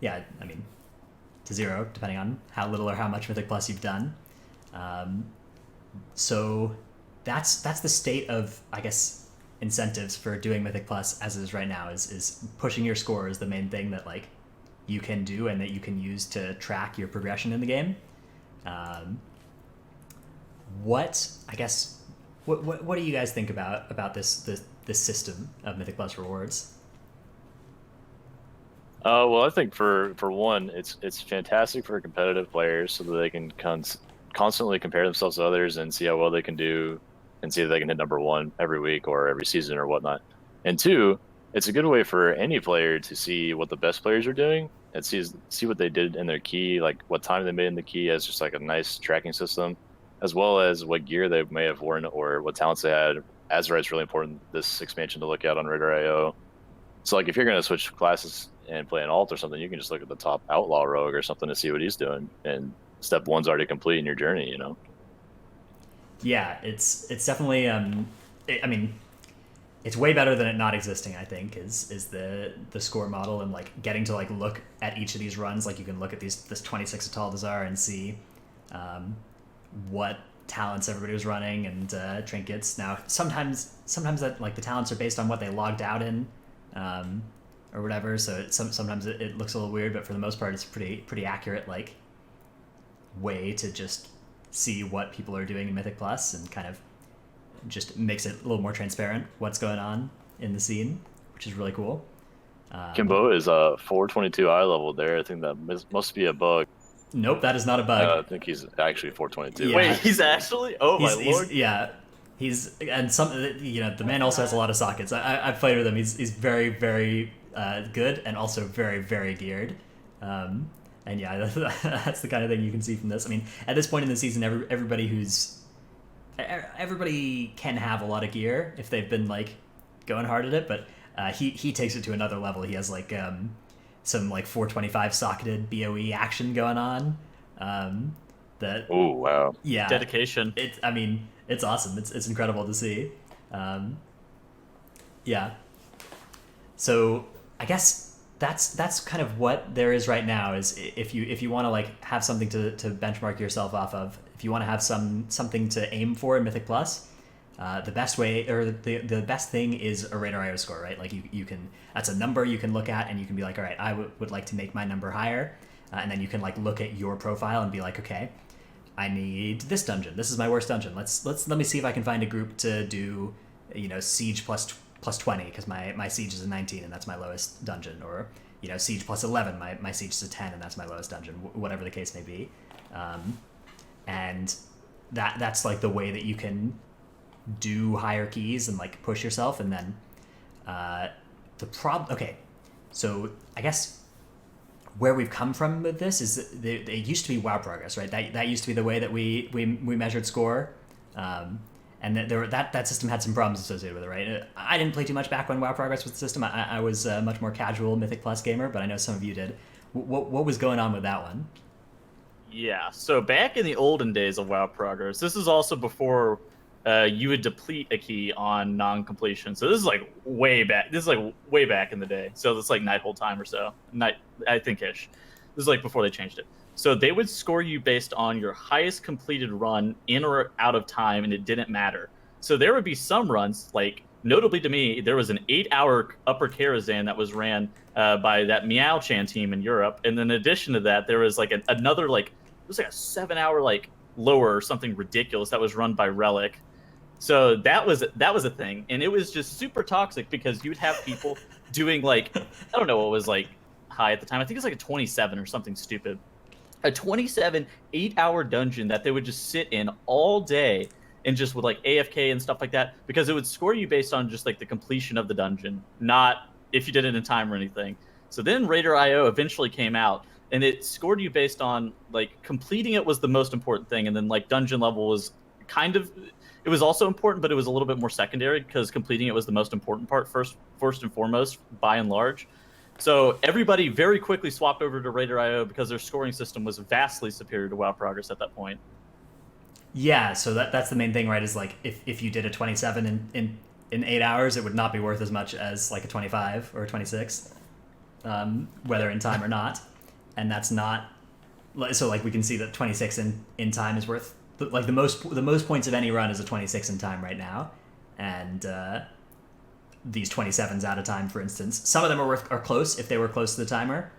S1: to 0, depending on how little or how much Mythic Plus you've done. So that's the state of, I guess, incentives for doing Mythic Plus as it is right now. Is pushing your score is the main thing that like you can do and that you can use to track your progression in the game. What do you guys think about this system of Mythic Plus rewards?
S3: Well, I think for one, it's fantastic for competitive players so that they can constantly compare themselves to others and see how well they can do, and see if they can hit number 1 every week or every season or whatnot. And 2, it's a good way for any player to see what the best players are doing and see what they did in their key, like what time they made in the key, as just like a nice tracking system, as well as what gear they may have worn or what talents they had. Azurite's really important this expansion to look at on Radar.io. So like if you're going to switch classes and play an alt or something, you can just look at the top outlaw rogue or something to see what he's doing, and step 1's already complete in your journey, you know?
S1: Yeah, it's definitely it's way better than it not existing, I think, is the score model, and like getting to like look at each of these runs. Like you can look at this 26 at Taldazar and see what talents everybody was running and trinkets. Now sometimes that like the talents are based on what they logged out in, or whatever, so sometimes it looks a little weird, but for the most part it's pretty accurate like way to just see what people are doing in Mythic Plus, and kind of just makes it a little more transparent what's going on in the scene, which is really cool.
S3: Kimbo is 422 eye level there. I think that must be a bug.
S1: Nope, that is not a bug.
S3: I think he's actually 422.
S1: Yeah.
S2: Wait, he's actually? Oh my lord!
S1: He's and the man also has a lot of sockets. I've played with him. He's very very good, and also very very geared. And yeah, that's the kind of thing you can see from this. I mean, at this point in the season, everybody can have a lot of gear if they've been like going hard at it, but he takes it to another level. He has like some like 425 socketed BOE action going on.
S3: Oh wow!
S1: Yeah,
S2: Dedication.
S1: It's awesome. It's incredible to see. Yeah. So I guess that's kind of what there is right now. Is if you want to like have something to benchmark yourself off of, if you want to have something to aim for in Mythic Plus, the best way, or the best thing is a Radar.io score, right? Like you can, that's a number you can look at and you can be like, all right, I would like to make my number higher, and then you can like look at your profile and be like, okay, I need this dungeon. This is my worst dungeon. Let me see if I can find a group to do, siege plus 20, because my siege is a 19 and that's my lowest dungeon, or siege plus 11, my siege is a 10 and that's my lowest dungeon, whatever the case may be. And that's like the way that you can do higher keys and like push yourself. And then okay, so I guess where we've come from with this is it used to be WoW progress, right? That used to be the way that we measured score. And that system had some problems associated with it, right? I didn't play too much back when WoW Progress was the system. I was a much more casual Mythic Plus gamer, but I know some of you did. What was going on with that one?
S2: Yeah, so back in the olden days of WoW Progress, this is also before you would deplete a key on non-completion. So this is like way back. This is like way back in the day. So it's like Nighthold time or so. I think ish. This is like before they changed it. So they would score you based on your highest completed run in or out of time, and it didn't matter. So there would be some runs, like notably to me, there was an 8-hour Upper Karazhan that was ran by that Meow Chan team in Europe, and then in addition to that, there was like another like it was like a 7-hour like lower or something ridiculous that was run by Relic. So that was a thing, and it was just super toxic because you'd have people doing like I don't know what was like high at the time. I think it's like a 27 or something stupid. A 27 8-hour dungeon that they would just sit in all day and just with like AFK and stuff like that, because it would score you based on just like the completion of the dungeon, not if you did it in time or anything. So then Raider.io eventually came out, and it scored you based on like completing it was the most important thing, and then like dungeon level was kind of it was also important, but it was a little bit more secondary because completing it was the most important part first and foremost by and large. So everybody very quickly swapped over to Raider.io because their scoring system was vastly superior to WoW Progress at that point.
S1: Yeah, so that's the main thing, right? Is like if you did a 27 in 8 hours, it would not be worth as much as like a 25 or a 26, whether in time or not. And that's not so like we can see that 26 in time is worth like the most points of any run is a 26 in time right now, and these 27s out of time, for instance, some of them are close if they were close to the timer,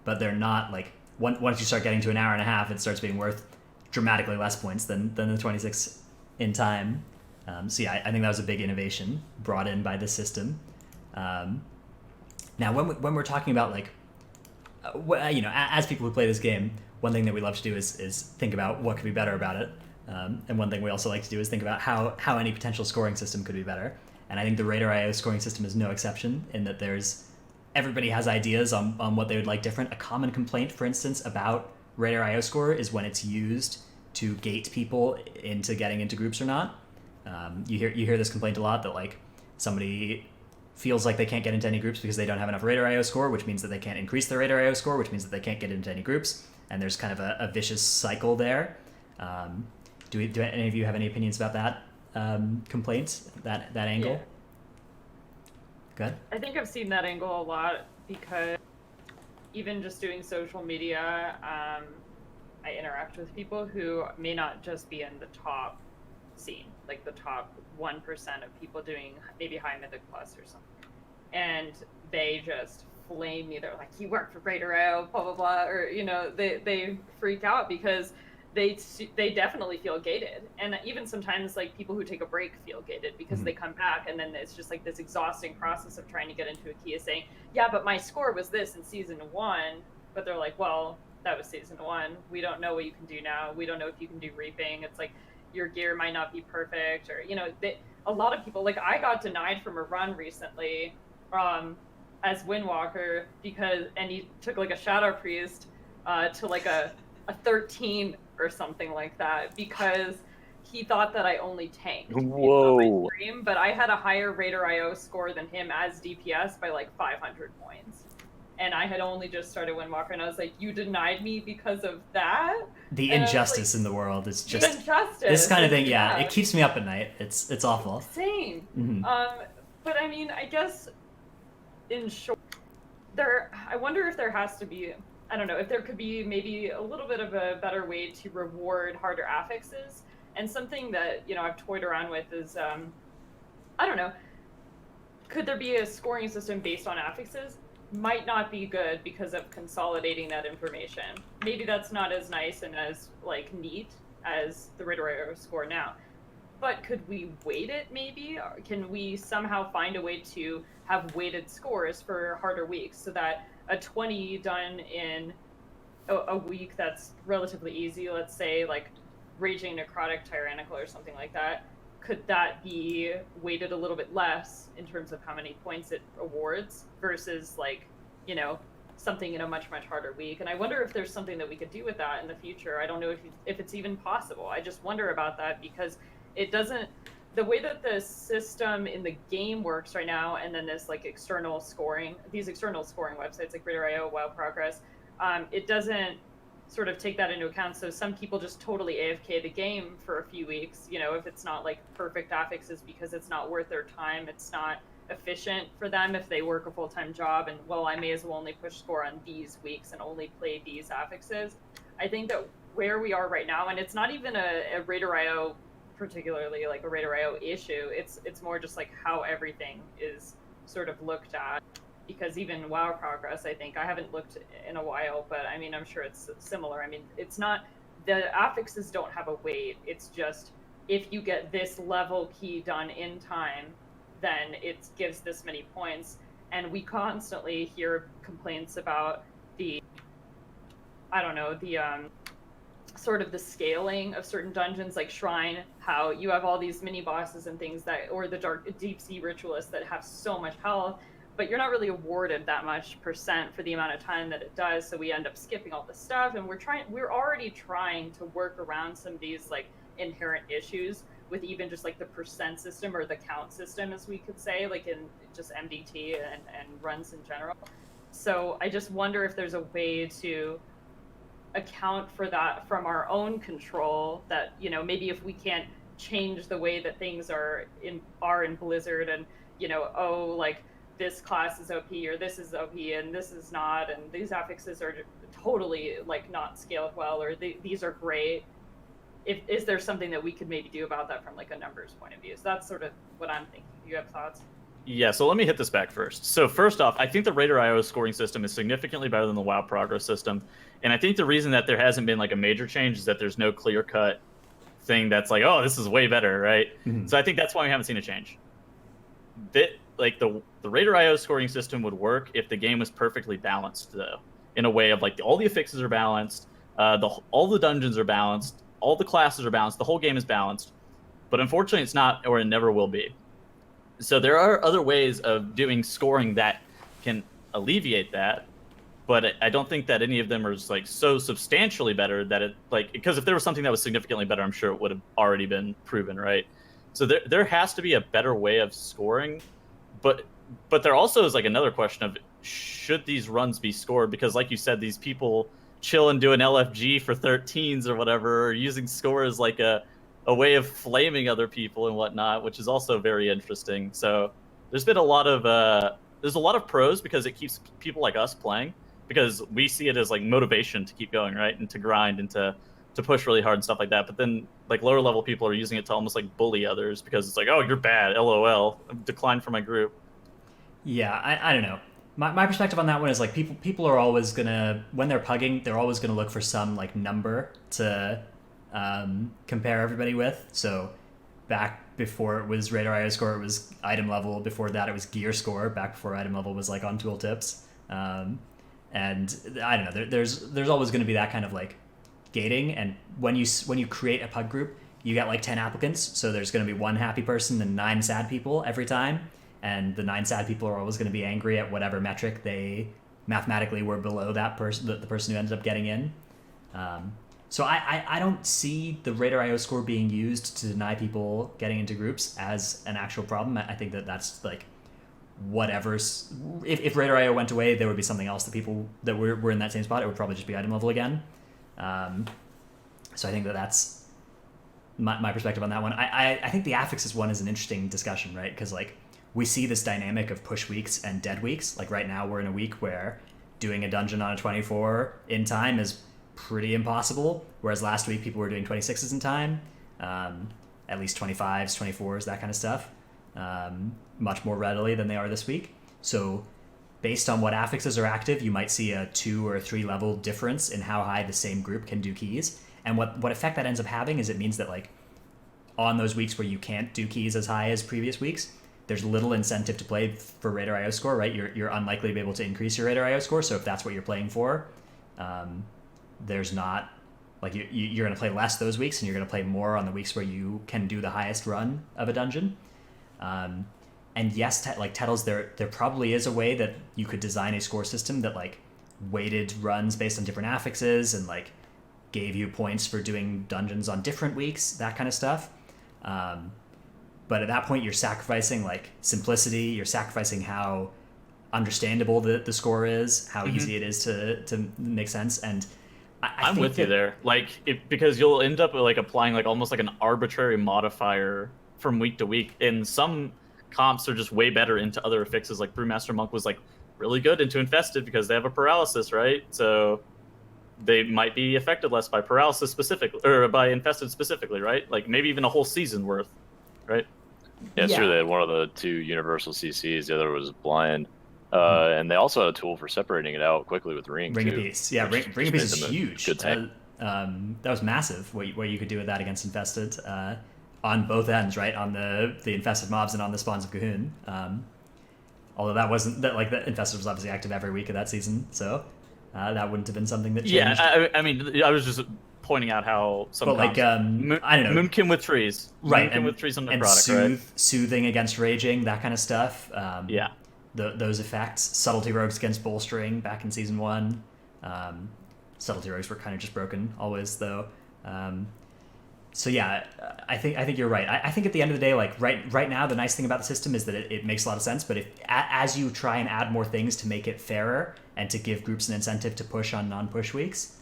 S1: but they're not like once you start getting to an hour and a half, it starts being worth dramatically less points than the 26 in time. So yeah, I think that was a big innovation brought in by this system. Now, when we're talking about like, as people who play this game, one thing that we love to do is think about what could be better about it. And one thing we also like to do is think about how any potential scoring system could be better. And I think the Raider.io scoring system is no exception in that everybody has ideas on what they would like different. A common complaint, for instance, about Raider.io score is when it's used to gate people into getting into groups or not. You hear this complaint a lot that like somebody feels like they can't get into any groups because they don't have enough Raider.io score, which means that they can't increase their Raider.io score, which means that they can't get into any groups. And there's kind of a vicious cycle there. Do any of you have any opinions about that complaint, that angle?
S4: Yeah.
S1: Good.
S4: I think I've seen that angle a lot because even just doing social media, I interact with people who may not just be in the top scene, like the top 1% of people doing maybe high mythic plus or something. And they just flame me. They're like, you work for Raider.io, blah, blah, blah. Or, they freak out because they definitely feel gated. And even sometimes like people who take a break feel gated because they come back and then it's just like this exhausting process of trying to get into a key is saying, yeah, but my score was this in season 1. But they're like, well, that was season 1. We don't know what you can do now. We don't know if you can do reaping. It's like your gear might not be perfect, or a lot of people, like I got denied from a run recently as Windwalker and he took like a Shadow Priest to like a 13 or something like that because he thought that I only tanked.
S3: Whoa.
S4: On my stream, but I had a higher Raider.io score than him as DPS by like 500 points. And I had only just started Windwalker, and I was like, you denied me because of that?
S1: The
S4: and
S1: injustice in the world is just
S4: injustice.
S1: This kind of thing. Yeah, it keeps me up at night. It's awful.
S4: Same.
S1: Mm-hmm.
S4: But I mean, I guess in short, I wonder if there has to be, I don't know, if there could be maybe a little bit of a better way to reward harder affixes. And something that, I've toyed around with is, I don't know, could there be a scoring system based on affixes? Might not be good because of consolidating that information. Maybe that's not as nice and as like neat as the Raider.io score now. But could we weight it maybe? Or can we somehow find a way to have weighted scores for harder weeks so that a 20 done in a week that's relatively easy, let's say like Raging Necrotic Tyrannical or something like that, could that be weighted a little bit less in terms of how many points it awards versus like, something in a much, much harder week? And I wonder if there's something that we could do with that in the future. I don't know if it's even possible. I just wonder about that because the way that the system in the game works right now, and then this like these external scoring websites like Raider.io, WoW Progress, it doesn't sort of take that into account. So some people just totally AFK the game for a few weeks, you know, if it's not like perfect affixes, because it's not worth their time. It's not efficient for them if they work a full-time job and, well, I may as well only push score on these weeks and only play these affixes. I think that where we are right now, and it's not even a Raider.io, particularly like a Raider.io issue, it's more just like how everything is sort of looked at. Because even WoW progress, I think, I haven't looked in a while, but I mean, I'm sure it's similar. I mean, it's not, the affixes don't have a weight. It's just, if you get this level key done in time, then it gives this many points. And we constantly hear complaints about the, I don't know, the sort of the scaling of certain dungeons, like Shrine, how you have all these mini bosses and things that, or the deep sea ritualists that have so much health, but you're not really awarded that much % for the amount of time that it does. So we end up skipping all the stuff, and we're already trying to work around some of these like inherent issues with even just like the % system or the count system, as we could say, like in just MDT and runs in general. So I just wonder if there's a way to account for that from our own control, that, you know, maybe if we can't change the way that things are in Blizzard, and, you know, oh, like this class is OP or this is OP and this is not, and these affixes are totally like not scaled well, or these are great. Is there something that we could maybe do about that from like a numbers point of view? So that's sort of what I'm thinking. Do you have thoughts?
S2: Yeah, so let me hit this back first. So first off, I think the Raider.io scoring system is significantly better than the WoW progress system. And I think the reason that there hasn't been like a major change is that there's no clear-cut thing that's like, oh, this is way better, right? Mm-hmm. So I think that's why we haven't seen a change. Like the Raider.io scoring system would work if the game was perfectly balanced, though, in a way of like all the affixes are balanced, all the dungeons are balanced, all the classes are balanced, the whole game is balanced. But unfortunately, it's not, or it never will be. So there are other ways of doing scoring that can alleviate that, but I don't think that any of them are like so substantially better that it, like, because if there was something that was significantly better, I'm sure it would have already been proven, right? So there has to be a better way of scoring, but there also is like another question of, should these runs be scored? Because like you said, these people chill and do an LFG for 13s or whatever, or using score as like a way of flaming other people and whatnot, which is also very interesting. So there's been a lot of pros, because it keeps people like us playing, because we see it as like motivation to keep going, right? And to grind and to push really hard and stuff like that. But then like lower level people are using it to almost like bully others, because it's like, oh, you're bad, LOL, decline from my group.
S1: Yeah, I don't know. My perspective on that one is like people are always gonna, when they're pugging, they're always gonna look for some like number to compare everybody with. So back before it was Raider.io score, it was item level. Before that, it was gear score. Back before item level was like on tooltips. And I don't know. There's always going to be that kind of like gating. And when you create a pug group, you get like 10 applicants. So there's going to be one happy person and 9 sad people every time. And the 9 sad people are always going to be angry at whatever metric they mathematically were below that person, the person who ended up getting in. So I don't see the Raider.io score being used to deny people getting into groups as an actual problem. I think that's like whatever's, if Raider.io went away, there would be something else that people that were in that same spot. It would probably just be item level again. So I think that's my perspective on that one. I think the affixes one is an interesting discussion, right? Because like we see this dynamic of push weeks and dead weeks. Like right now we're in a week where doing a dungeon on a 24 in time is pretty impossible, whereas last week people were doing 26s in time, at least 25s, 24s, that kind of stuff, much more readily than they are this week. So based on what affixes are active, you might see a 2 or 3 level difference in how high the same group can do keys. And what effect that ends up having is it means that like on those weeks where you can't do keys as high as previous weeks, there's little incentive to play for Raider.io score, right? You're unlikely to be able to increase your Raider.io score. So if that's what you're playing for, there's not, like you're going to play less those weeks, and you're going to play more on the weeks where you can do the highest run of a dungeon. And yes, like Tettles, there probably is a way that you could design a score system that like weighted runs based on different affixes and like gave you points for doing dungeons on different weeks, that kind of stuff. But at that point, you're sacrificing like simplicity. You're sacrificing how understandable the score is, how easy it is to make sense, and
S2: I'm with you there. Like, because you'll end up like applying like almost like an arbitrary modifier from week to week. And some comps are just way better into other fixes. Like Brewmaster Monk was like really good into Infested because they have a paralysis, right? So they might be affected less by paralysis specifically, or by Infested specifically, right? Like maybe even a whole season worth, right?
S3: Yeah, it's true. They had one of the 2 universal CCs. The other was blind. And they also had a tool for separating it out quickly with Ring
S1: of
S3: too,
S1: Peace. Yeah, Ring of Peace is huge.
S3: Good tank.
S1: That was massive. What you could do with that against Infested on both ends, right? On the Infested mobs and on the spawns of Cahoon. Although that wasn't that like the Infested was obviously active every week of that season, so that wouldn't have been something that changed.
S2: Yeah, I mean, I was just pointing out how some
S1: but like I don't know,
S2: Moonkin with trees,
S1: right?
S2: Moonkin with trees on the
S1: and
S2: product, right?
S1: Soothing against raging, that kind of stuff.
S2: Yeah.
S1: Those effects, subtlety rogues against bolstering back in season 1. Subtlety rogues were kind of just broken always though. So yeah, I think you're right. I think at the end of the day, like right now, the nice thing about the system is that it makes a lot of sense. But if as you try and add more things to make it fairer and to give groups an incentive to push on non-push weeks,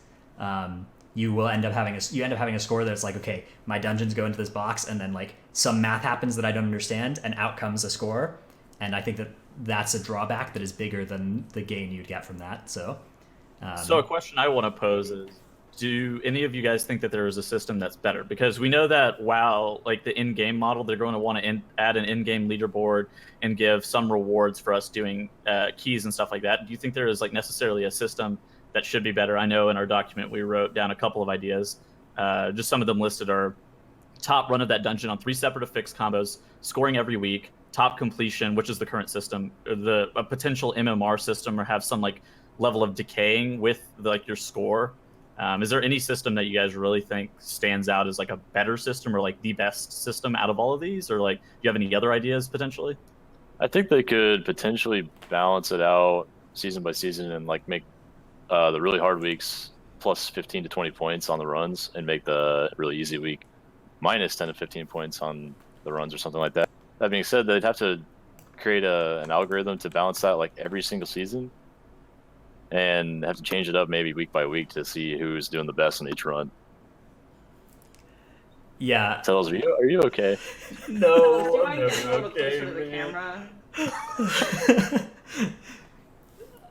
S1: you will end up having a score that's like, okay, my dungeons go into this box, and then like some math happens that I don't understand, and out comes a score. And I think that's a drawback that is bigger than the gain you'd get from that. So
S2: a question I want to pose is, do any of you guys think that there is a system that's better? Because we know that while like the in-game model, they're going to want to add an in-game leaderboard and give some rewards for us doing keys and stuff like that. Do you think there is like necessarily a system that should be better? I know in our document we wrote down a couple of ideas. Just some of them listed are top run of that dungeon on 3 separate affix combos, scoring every week, top completion, which is the current system, a potential MMR system, or have some like level of decaying with like your score. Is there any system that you guys really think stands out as like a better system, or like the best system out of all of these? Or like, do you have any other ideas potentially?
S3: I think they could potentially balance it out season by season and like make the really hard weeks plus 15 to 20 points on the runs, and make the really easy week minus 10 to 15 points on the runs or something like that. That being said, they'd have to create an algorithm to balance that like every single season, and have to change it up maybe week by week to see who's doing the best in each run.
S1: Yeah.
S3: Tettles, are you okay?
S2: No,
S4: Do I
S2: I'm
S4: get a little
S2: okay,
S4: closer to the
S2: man.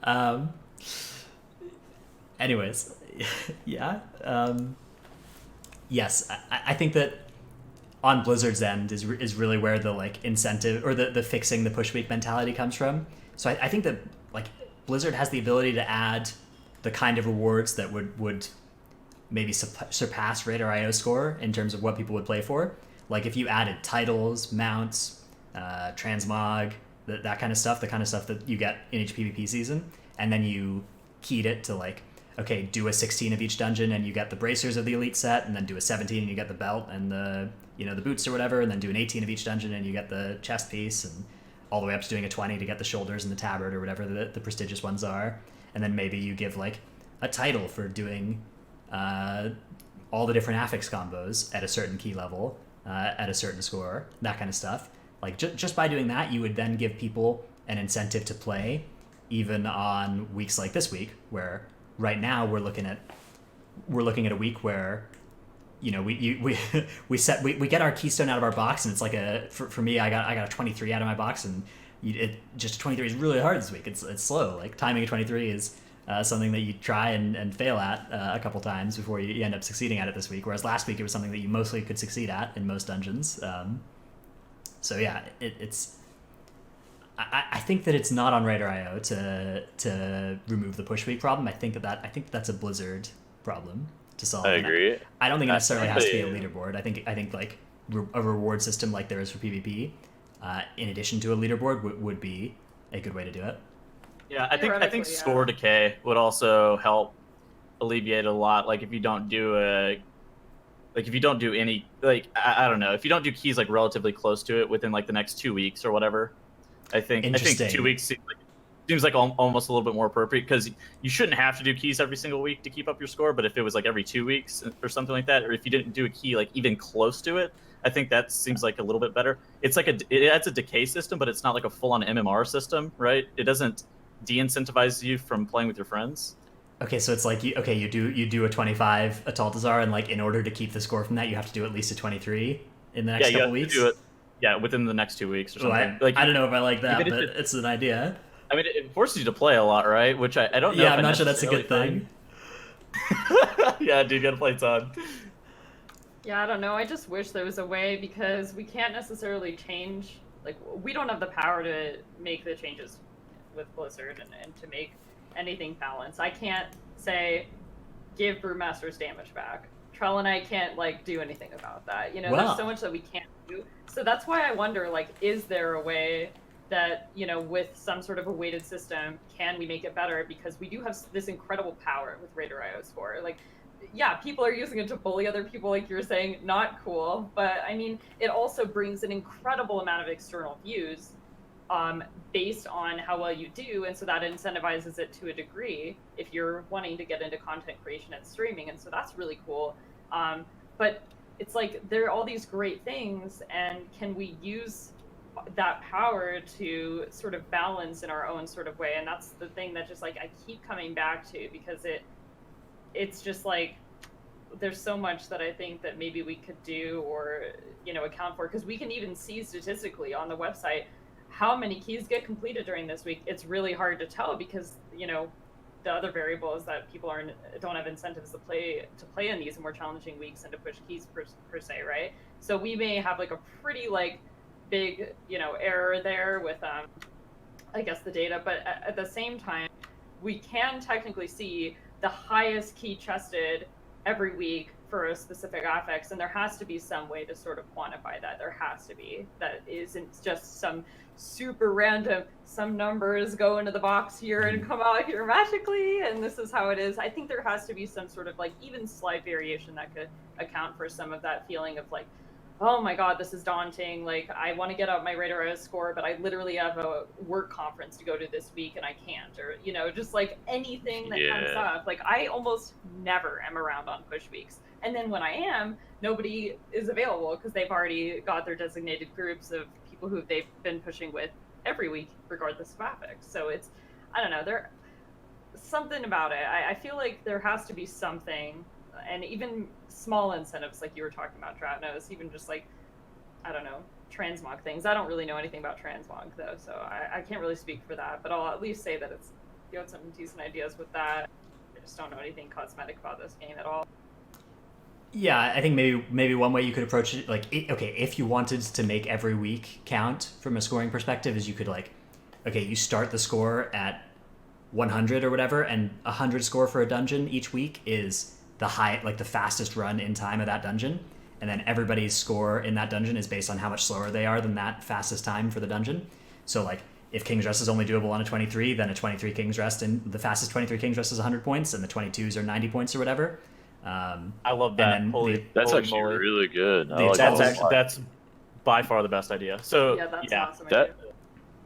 S4: camera?
S1: Anyways, yeah. Yes, I think that on Blizzard's end is really where the like incentive or the fixing the push week mentality comes from. So I think that like Blizzard has the ability to add the kind of rewards that would maybe surpass Raider.io score in terms of what people would play for. Like if you added titles, mounts, transmog, that kind of stuff, the kind of stuff that you get in each PvP season, and then you keyed it to like, okay, do a 16 of each dungeon and you get the bracers of the elite set, and then do a 17 and you get the belt and the the boots or whatever, and then do an 18 of each dungeon and you get the chest piece, and all the way up to doing a 20 to get the shoulders and the tabard or whatever the prestigious ones are. And then maybe you give like a title for doing all the different affix combos at a certain key level, at a certain score, that kind of stuff. Like just by doing that, you would then give people an incentive to play, even on weeks like this week, where right now we're looking at a week where we get our keystone out of our box, and it's like for me I got a 23 out of my box, and just 23 is really hard this week. It's slow. Like timing a 23 is something that you try and fail at a couple times before you end up succeeding at it this week, whereas last week it was something that you mostly could succeed at in most dungeons. So yeah, it's I think that it's not on Raider.io to remove the push week problem. I think that's a Blizzard problem to solve.
S3: I agree.
S1: I don't think it necessarily has to be a leaderboard. I think like a reward system like there is for PvP, in addition to a leaderboard, would be a good way to do it.
S2: Yeah, I think score decay would also help alleviate a lot. Like if you don't do any, like I don't know, if you don't do keys like relatively close to it within like the next 2 weeks or whatever, I think 2 weeks seems like seems like almost a little bit more appropriate, because you shouldn't have to do keys every single week to keep up your score. But if it was like every 2 weeks or something like that, or if you didn't do a key like even close to it, I think that seems like a little bit better. It's like it adds a decay system, but it's not like a full-on MMR system, right? It doesn't de-incentivize you from playing with your friends.
S1: Okay, so it's like you do a 25 a Taltazar, and like in order to keep the score from that, you have to do at least a 23 in the next
S2: Yeah, you
S1: couple
S2: have to
S1: weeks.
S2: do it. Yeah, within the next 2 weeks or
S1: Well,
S2: something.
S1: I don't know if I like that,
S2: even
S1: but
S2: if
S1: it's an idea.
S2: I mean, it forces you to play a lot, right? Which I don't know.
S1: Yeah,
S2: if
S1: I'm
S2: I
S1: not sure that's a
S2: necessarily
S1: good thing.
S2: Yeah, dude, you gotta play a ton.
S4: Yeah, I don't know. I just wish there was a way, because we can't necessarily change. Like, we don't have the power to make the changes with Blizzard and to make anything balance. I can't say, give Brewmaster's damage back. Trell and I can't, like, do anything about that. You know,
S1: Wow.
S4: there's so much that we can't do. So that's why I wonder, like, is there a way that, you know, with some sort of a weighted system, can we make it better? Because we do have this incredible power with Raider IO score. Like, yeah, people are using it to bully other people, like you were saying, not cool. But I mean, it also brings an incredible amount of external views based on how well you do. And so that incentivizes it to a degree if you're wanting to get into content creation and streaming. And so that's really cool. But it's like, there are all these great things, and can we use that power to sort of balance in our own sort of way? And that's the thing that just like I keep coming back to, because it's just like there's so much that I think that maybe we could do, or, you know, account for, because we can even see statistically on the website how many keys get completed during this week. It's really hard to tell, because, you know, the other variable is that people don't have incentives to play in these more challenging weeks and to push keys per se, right? So we may have like a pretty like big, you know, error there with I guess the data, but at the same time, we can technically see the highest key chested every week for a specific affix, and there has to be some way to sort of quantify that. There has to be. That isn't just some super random, some numbers go into the box here and come out here magically, and this is how it is. I think there has to be some sort of like even slight variation that could account for some of that feeling of like, oh my god, this is daunting. Like, I want to get up my Raider IO score, but I literally have a work conference to go to this week and I can't. Or, you know, just like anything that comes up. Like, I almost never am around on push weeks. And then when I am, nobody is available because they've already got their designated groups of people who they've been pushing with every week, regardless of affix. So it's, I don't know, there's something about it. I feel like there has to be something, and even small incentives like you were talking about, Dratnos, even just like, I don't know, transmog things. I don't really know anything about transmog though, so I can't really speak for that, but I'll at least say that it's, you had some decent ideas with that. I just don't know anything cosmetic about this game at all.
S1: Yeah, I think maybe one way you could approach it, like, okay, if you wanted to make every week count from a scoring perspective, is you could like, okay, you start the score at 100 or whatever, and 100 score for a dungeon each week is the the fastest run in time of that dungeon, and then everybody's score in that dungeon is based on how much slower they are than that fastest time for the dungeon. So like, if King's Rest is only doable on a 23, then a 23 King's Rest, and the fastest 23 King's Rest is 100 points, and the 22s are 90 points or whatever.
S2: I love that.
S3: That's
S2: holy
S3: actually
S2: moly.
S3: really good.
S2: That's by far the best idea. So
S4: Yeah, that's
S2: yeah,
S4: awesome idea.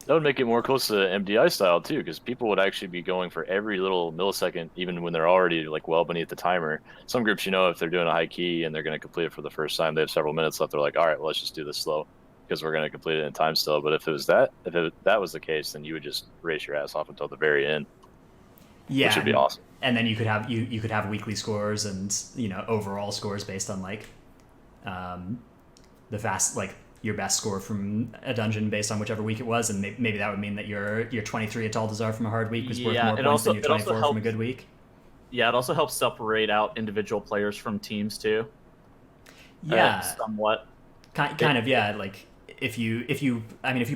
S3: That would make it more close to MDI style too, because people would actually be going for every little millisecond, even when they're already like well beneath the timer. Some groups, you know, if they're doing a high key and they're going to complete it for the first time, they have several minutes left. They're like, all right, well, let's just do this slow because we're going to complete it in time still. But if that was the case, then you would just race your ass off until the very end.
S1: Yeah,
S3: which would be awesome.
S1: And then you could have you could have weekly scores and, you know, overall scores based on like the fast, like your best score from a dungeon based on whichever week it was, and maybe that would mean that your 23 at Taltazar from a hard week was worth more points than your 24 from a good week.
S2: Yeah, it also helps separate out individual players from teams too.
S1: Yeah,
S2: somewhat.
S1: Kind of, yeah. Like if you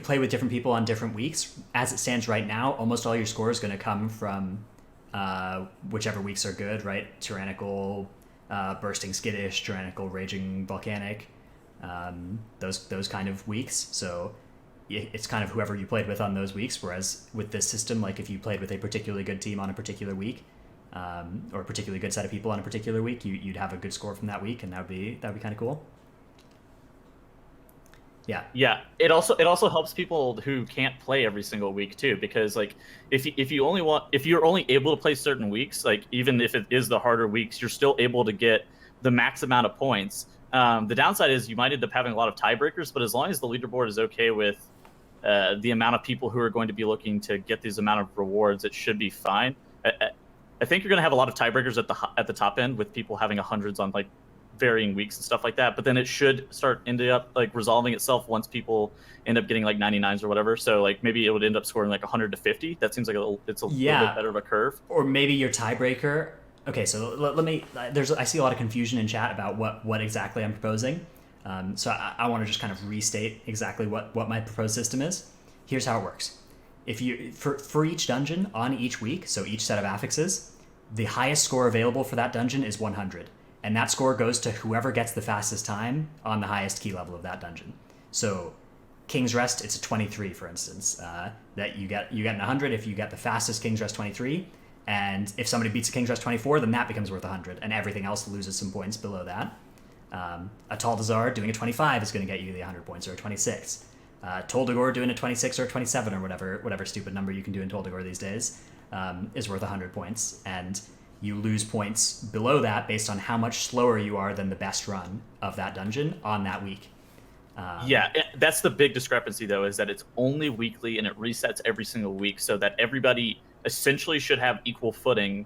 S1: play with different people on different weeks, as it stands right now, almost all your score is going to come from whichever weeks are good, right? Tyrannical, bursting skittish, tyrannical, raging volcanic. Those kind of weeks. So it's kind of whoever you played with on those weeks. Whereas with this system, like if you played with a particularly good team on a particular week, or a particularly good set of people on a particular week, you'd have a good score from that week, and that'd be kind of cool.
S2: Yeah, it also helps people who can't play every single week too, because like if you're only able to play certain weeks, like even if it is the harder weeks, you're still able to get the max amount of points. The downside is you might end up having a lot of tiebreakers, but as long as the leaderboard is okay with the amount of people who are going to be looking to get these amount of rewards, it should be fine. I think you're going to have a lot of tiebreakers at the top end with people having hundreds on like varying weeks and stuff like that, but then it should start ending up like resolving itself once people end up getting like 99s or whatever. So like maybe it would end up scoring like 100 to 50. That seems like it's a little bit better of a curve.
S1: Or maybe your tiebreaker. Okay, so let me. I see a lot of confusion in chat about what exactly I'm proposing. So I want to just kind of restate exactly what my proposed system is. Here's how it works. If you for each dungeon on each week, so each set of affixes, the highest score available for that dungeon is 100. And that score goes to whoever gets the fastest time on the highest key level of that dungeon. So King's Rest, it's a 23, for instance, that you get in 100 if you get the fastest King's Rest 23. And if somebody beats a King's Rest 24, then that becomes worth 100, and everything else loses some points below that. A Taldazar doing a 25 is going to get you the 100 points, or a 26. Toldagor doing a 26 or a 27 or whatever stupid number you can do in Toldagor these days is worth 100 points. And you lose points below that based on how much slower you are than the best run of that dungeon on that week.
S2: That's the big discrepancy, though, is that it's only weekly and it resets every single week, so that everybody essentially should have equal footing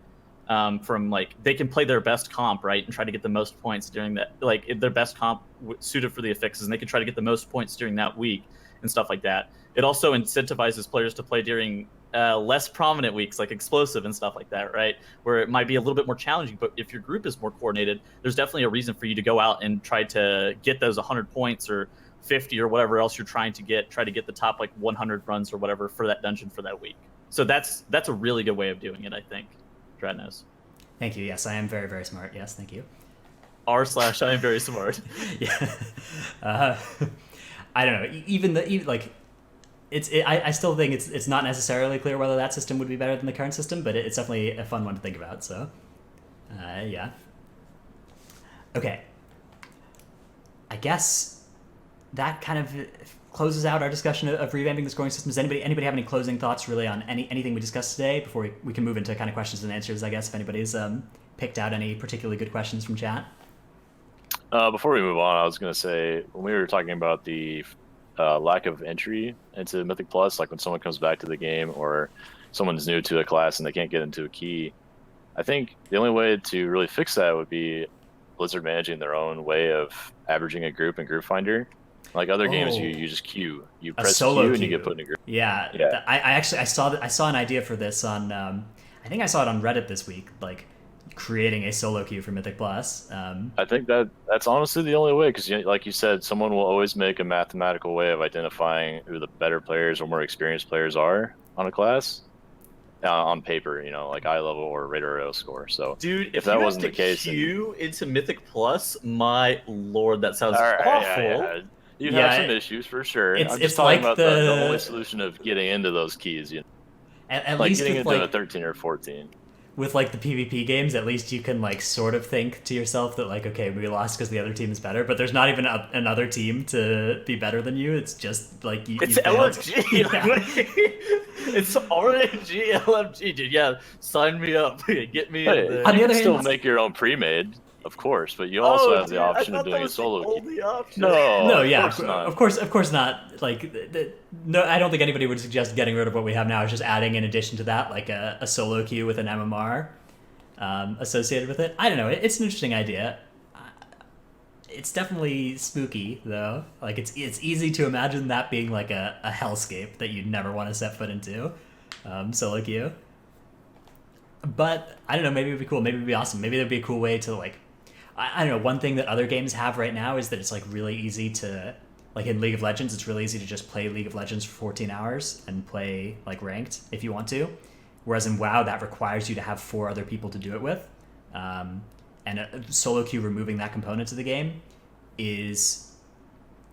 S2: from, like, they can play their best comp, right, and try to get the most points during that, like, their best comp suited for the affixes, and they can try to get the most points during that week and stuff like that. It also incentivizes players to play during less prominent weeks, like explosive and stuff like that, right? Where it might be a little bit more challenging, but if your group is more coordinated, there's definitely a reason for you to go out and try to get those 100 points or 50 or whatever else you're trying to get, try to get the top like 100 runs or whatever for that dungeon for that week. So that's a really good way of doing it, I think. Dradnos.
S1: Thank you. Yes, I am very, very smart. Yes, thank you.
S2: r/I am very smart.
S1: Yeah. I don't know. Even like, I still think it's not necessarily clear whether that system would be better than the current system, but it's definitely a fun one to think about. So, yeah. Okay. I guess that kind of closes out our discussion of revamping the scoring system. Does anybody have any closing thoughts really on anything we discussed today before we can move into kind of questions and answers? I guess if anybody's picked out any particularly good questions from chat.
S3: Before we move on, I was going to say, when we were talking about the lack of entry into Mythic Plus, like when someone comes back to the game or someone's new to a class and they can't get into a key, I think the only way to really fix that would be Blizzard managing their own way of averaging a group in Group Finder. Like other games, you just queue. You press Q and you get put in a group.
S1: Yeah. I saw an idea for this on I think I saw it on Reddit this week, like creating a solo queue for Mythic Plus.
S3: I think that's honestly the only way, because like you said, someone will always make a mathematical way of identifying who the better players or more experienced players are on a class on paper, like eye level or Radar Rail score. So
S2: dude,
S3: if that wasn't the case,
S2: queue into Mythic Plus, my lord, that sounds awful.
S3: Yeah. You have some issues for sure. I'm just talking about the only solution of getting into those keys.
S1: At
S3: like
S1: least
S3: getting
S1: with
S3: into a 13 or 14.
S1: With like the PvP games, at least you can like sort of think to yourself that like, okay, we lost because the other team is better, but there's not even another team to be better than you. It's just like
S2: it's LFG. It's RNG LFG, dude. Yeah, sign me up. Get me in there.
S1: On the other
S3: hand,
S1: still
S3: make your own pre-made, of course, but you also have the option of doing a solo queue.
S1: No, yeah, of course not. Like, no, I don't think anybody would suggest getting rid of what we have now. It's just adding in addition to that, like a solo queue with an MMR associated with it. I don't know. It's an interesting idea. It's definitely spooky though. Like it's easy to imagine that being like a hellscape that you'd never want to set foot into, solo queue. But I don't know. Maybe it'd be cool. Maybe it'd be awesome. Maybe there'd be a cool way to like. I don't know. One thing that other games have right now is that it's like really easy to, like in League of Legends, it's really easy to just play League of Legends for 14 hours and play like ranked if you want to. Whereas in WoW, that requires you to have 4 other people to do it with. And a solo queue removing that component to the game is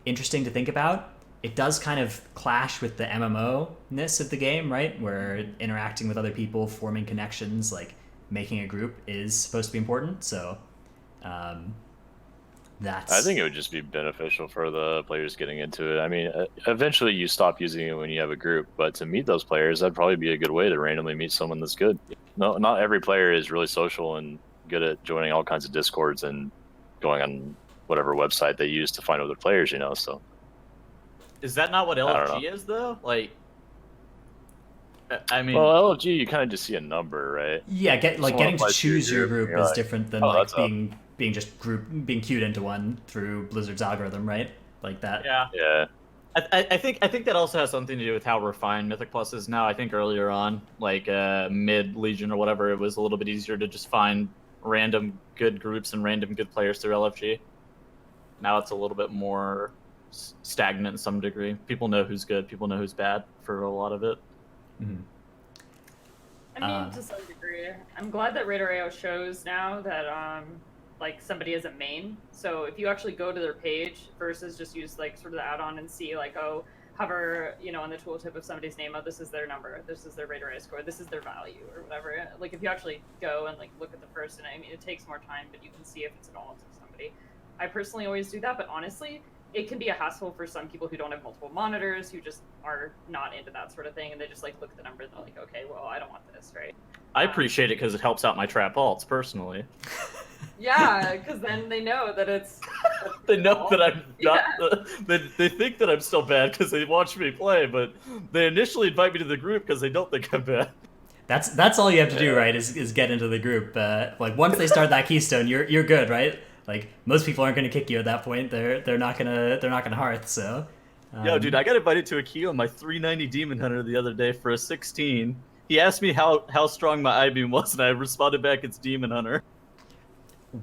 S1: interesting to think about. It does kind of clash with the MMO-ness of the game, right? Where interacting with other people, forming connections, like making a group is supposed to be important. So
S3: I think it would just be beneficial for the players getting into it. I mean, eventually you stop using it when you have a group, but to meet those players, that'd probably be a good way to randomly meet someone that's good. No, not every player is really social and good at joining all kinds of discords and going on whatever website they use to find other players, so.
S2: Is that not what
S3: don't
S2: LFG is, though? Like, I mean,
S3: well, LFG, you kind of just see a number, right?
S1: Yeah, getting to choose your group is
S3: like,
S1: different than like being just being queued into one through Blizzard's algorithm, right? Like that.
S2: Yeah. I think that also has something to do with how refined Mythic Plus is now. I think earlier on, like mid Legion or whatever, it was a little bit easier to just find random good groups and random good players through LFG. Now it's a little bit more stagnant in some degree. People know who's good, people know who's bad for a lot of it.
S1: Mm-hmm.
S4: I mean, to some degree. I'm glad that Raider.io shows now that like somebody is a main. So if you actually go to their page versus just use like sort of the add-on and see like, oh, hover, on the tooltip of somebody's name, oh, this is their number, this is their Raider.io score, this is their value or whatever. Like if you actually go and like look at the person, I mean, it takes more time, but you can see if it's at all to somebody. I personally always do that, but honestly, it can be a hassle for some people who don't have multiple monitors, who just are not into that sort of thing, and they just like look at the number and they're like, okay, well, I don't want this, right?
S2: I appreciate it because it helps out my trap alts personally.
S4: Yeah, because then they know that it's.
S2: They know that I'm not. They think that I'm still bad because they watch me play, but they initially invite me to the group because they don't think I'm bad.
S1: That's all you have to do, right? Is get into the group. Like once they start that keystone, you're good, right? Like most people aren't going to kick you at that point. They're not gonna hearth. So.
S2: Yo, dude, I got invited to a queue on my 390 Demon Hunter the other day for a 16. He asked me how strong my I-beam was, and I responded back, it's Demon Hunter.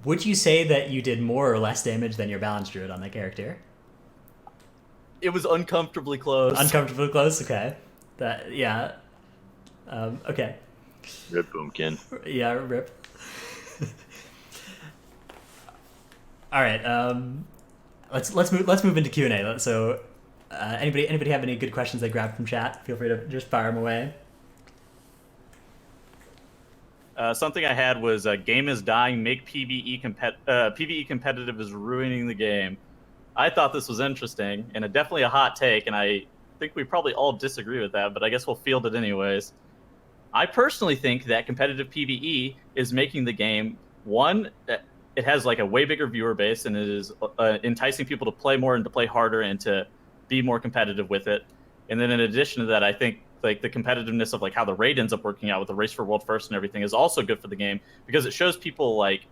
S1: Would you say that you did more or less damage than your Balance Druid on that character?
S2: It was uncomfortably close.
S1: Uncomfortably close? Okay. Yeah. Okay.
S3: Rip Boomkin.
S1: Yeah, rip. All right. Let's move into Q&A. So, anybody have any good questions they grabbed from chat? Feel free to just fire them away.
S2: Something I had was game is dying, make PvE competitive is ruining the game. I thought this was interesting, and definitely a hot take, and I think we probably all disagree with that, but I guess we'll field it anyways. I personally think that competitive PvE is making the game, one, it has like a way bigger viewer base, and it is enticing people to play more and to play harder and to be more competitive with it. And then in addition to that, I think like the competitiveness of like how the raid ends up working out with the race for world first and everything is also good for the game because it shows people like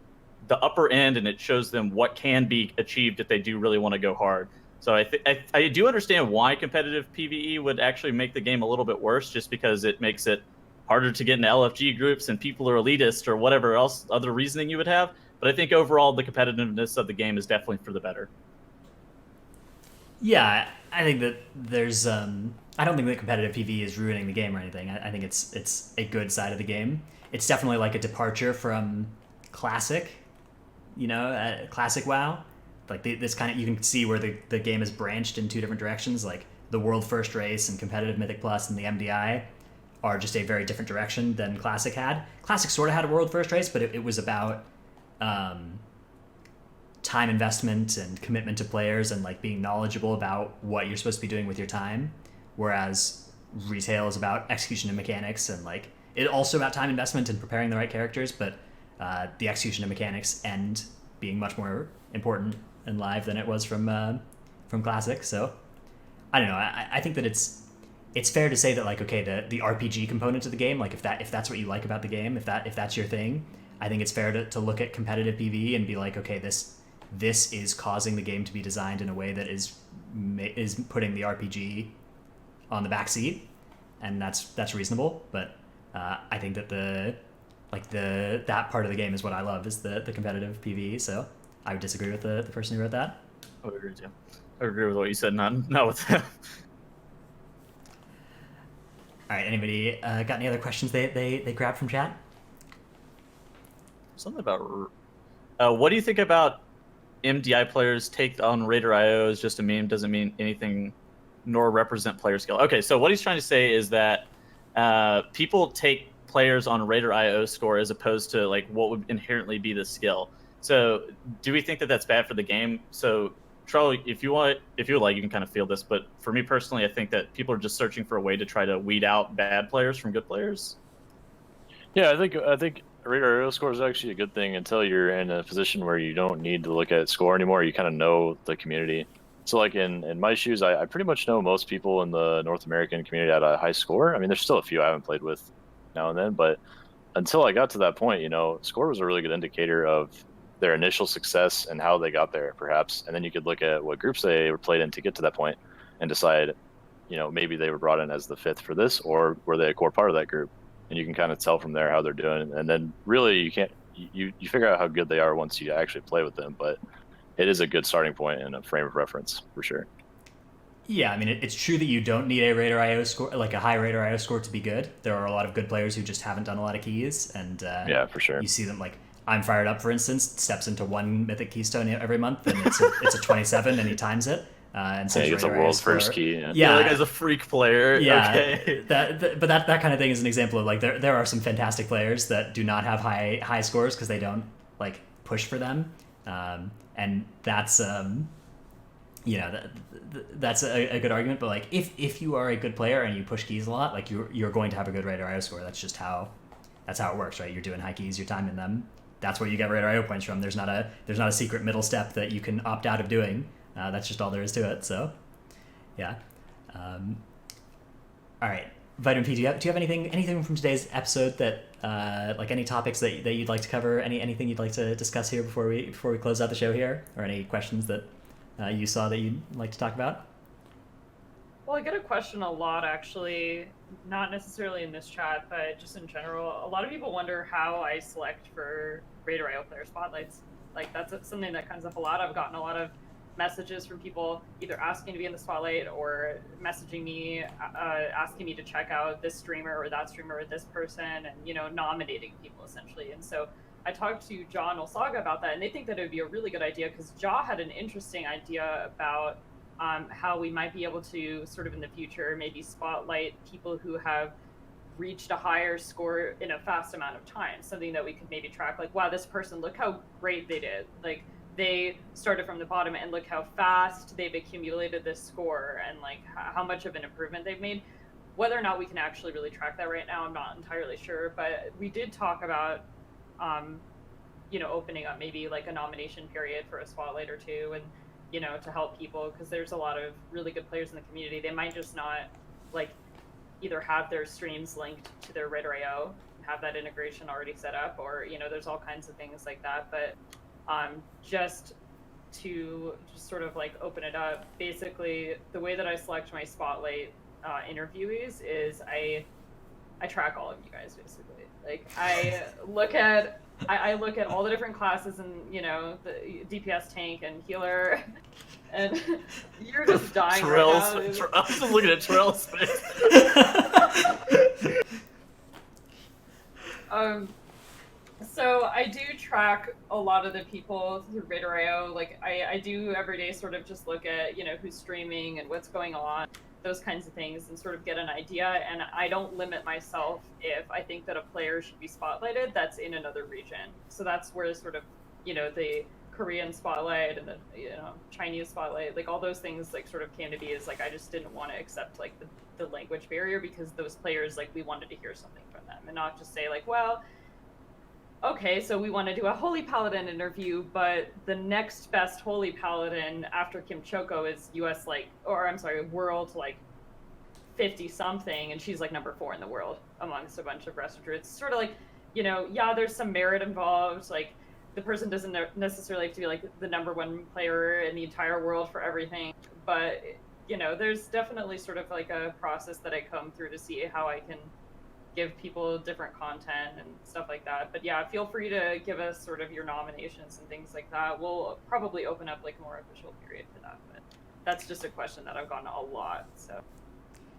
S2: the upper end and it shows them what can be achieved if they do really want to go hard. So I do understand why competitive PvE would actually make the game a little bit worse, just because it makes it harder to get into LFG groups and people are elitist or whatever else other reasoning you would have. But I think overall the competitiveness of the game is definitely for the better.
S1: Yeah, I think that there's I don't think that competitive PvE is ruining the game or anything. I think it's a good side of the game. It's definitely like a departure from classic, classic WoW. Like this kind of, you can see where the game is branched in two different directions. Like the world first race and competitive Mythic Plus and the MDI are just a very different direction than classic had. Classic sort of had a world first race, but it was about time investment and commitment to players and like being knowledgeable about what you're supposed to be doing with your time, whereas retail is about execution and mechanics, and like it also about time investment and preparing the right characters, but the execution and mechanics end being much more important in live than it was from classic. So I don't know, I think that it's fair to say that like, okay, the RPG component to the game, like if that's what you like about the game, if that's your thing, I think it's fair to look at competitive PvE and be like, okay, this is causing the game to be designed in a way that is putting the RPG on the back seat, and that's reasonable. But I think that that part of the game is what I love, is the competitive PvE. So I would disagree with the person who wrote that.
S2: I would agree with you. I agree with what you said, not with that.
S1: All right, anybody got any other questions they grabbed from chat?
S2: Something about what do you think about MDI players take on Raider.io as just a meme, doesn't mean anything nor represent player skill. Okay, so what he's trying to say is that people take players on Raider.io score as opposed to like what would inherently be the skill. So, do we think that that's bad for the game? So, Charlie, if you would like, you can kind of feel this. But for me personally, I think that people are just searching for a way to try to weed out bad players from good players.
S3: Yeah, I think radar arrow score is actually a good thing until you're in a position where you don't need to look at score anymore. You kind of know the community. So like in my shoes, I pretty much know most people in the North American community at a high score. I mean, there's still a few I haven't played with now and then, but until I got to that point, score was a really good indicator of their initial success and how they got there, perhaps. And then you could look at what groups they were played in to get to that point and decide, maybe they were brought in as the fifth for this, or were they a core part of that group? And you can kind of tell from there how they're doing. And then really you figure out how good they are once you actually play with them. But it is a good starting point and a frame of reference for sure.
S1: Yeah, I mean, it's true that you don't need a Radar IO score, like a high Radar IO score, to be good. There are a lot of good players who just haven't done a lot of keys, and
S3: yeah, for sure.
S1: You see them like I'm Fired Up, for instance, steps into one Mythic Keystone every month, and it's a 27, and he times it. And so
S3: he gets a world's first key.
S2: Yeah, like as a freak player.
S1: Yeah,
S2: okay.
S1: But that kind of thing is an example of like there are some fantastic players that do not have high scores because they don't like push for them, and that's that's a good argument. But like if you are a good player and you push keys a lot, like you're going to have a good Radar IO score. That's just how it works, right? You're doing high keys, you're timing them. That's where you get Radar IO points from. There's not a secret middle step that you can opt out of doing. That's just all there is to it. So, yeah. All right, Vitamin P. Do you have anything from today's episode that like any topics that you'd like to cover? Anything you'd like to discuss here before we close out the show here, or any questions that you saw that you'd like to talk about?
S4: Well, I get a question a lot, actually, not necessarily in this chat, but just in general. A lot of people wonder how I select for Radar IO player spotlights. Like, that's something that comes up a lot. I've gotten a lot of messages from people either asking to be in the spotlight or messaging me, asking me to check out this streamer or that streamer or this person, and, nominating people, essentially. And so I talked to Jaw and Olsaga about that, and they think that it would be a really good idea because Jaw had an interesting idea about how we might be able to sort of in the future maybe spotlight people who have reached a higher score in a fast amount of time, something that we could maybe track, like, wow, this person, look how great they did. Like, they started from the bottom and look how fast they've accumulated this score and like how much of an improvement they've made. Whether or not we can actually really track that right now, I'm not entirely sure, but we did talk about opening up maybe like a nomination period for a spotlight or two, and to help people, because there's a lot of really good players in the community. They might just not like either have their streams linked to their Radar IO and have that integration already set up, or there's all kinds of things like that. But just to sort of like open it up, basically the way that I select my spotlight interviewees is I track all of you guys, basically. Like I look at all the different classes and the DPS, tank, and healer, and you're just dying right now.
S2: I was just looking at Terrell's face.
S4: So I do track a lot of the people through Radar IO. Like I do every day sort of just look at, who's streaming and what's going on, those kinds of things, and sort of get an idea. And I don't limit myself if I think that a player should be spotlighted that's in another region. So that's where sort of, the Korean spotlight and the, Chinese spotlight, like all those things like sort of came to be, is like I just didn't want to accept like the language barrier, because those players, like, we wanted to hear something from them and not just say like, well, okay, so we want to do a Holy Paladin interview, but the next best Holy Paladin after Kim Choko is world like 50 something, and she's like number 4 in the world amongst a bunch of Resto Druids. It's sort of like, yeah, there's some merit involved. Like the person doesn't necessarily have to be like the number 1 player in the entire world for everything, but there's definitely sort of like a process that I come through to see how I can give people different content and stuff like that. But yeah, feel free to give us sort of your nominations and things like that. We'll probably open up like a more official period for that, but that's just a question that I've gotten a lot. So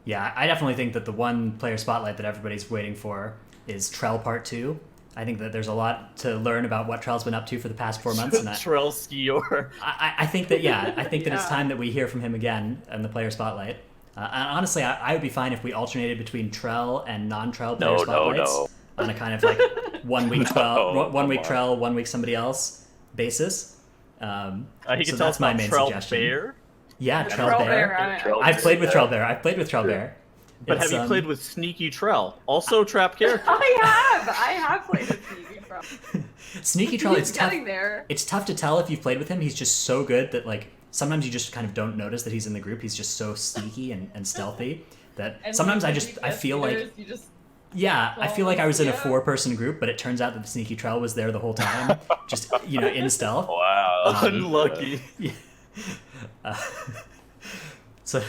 S1: yeah, I definitely think that the one player spotlight that everybody's waiting for is Trell Part 2. I think that there's a lot to learn about what Trell's been up to for the past 4 months. And
S2: Trell Skior.
S1: I think that, that it's time that we hear from him again in the player spotlight. And honestly, I would be fine if we alternated between Trell and non-Trell player spotlights on a kind of like 1 week Trell, 1 week Trell, 1 week somebody else. basis.
S2: You
S1: So
S2: can tell
S1: that's
S2: us
S1: my
S2: about
S1: main
S2: Trell
S1: suggestion.
S2: Bear.
S1: Yeah,
S4: The
S1: Trell Bear. I've played with Trell Bear. I've played with Trell Bear.
S2: But have you played with Sneaky Trell? Also trap character.
S4: I have played with Sneaky Trell.
S1: Sneaky Trell? It's
S4: He's
S1: tough.
S4: getting there.
S1: It's tough to tell if you've played with him. He's just so good that like sometimes you just kind of don't notice that he's in the group. He's just so sneaky and stealthy that
S4: And
S1: sometimes
S4: when
S1: I feel like
S4: leaders, you just
S1: I feel like I was in a
S4: Yeah.
S1: 4-person group, but it turns out that the Sneaky Trell was there the whole time, just in stealth.
S3: Wow.
S2: Unlucky.
S1: Yeah. So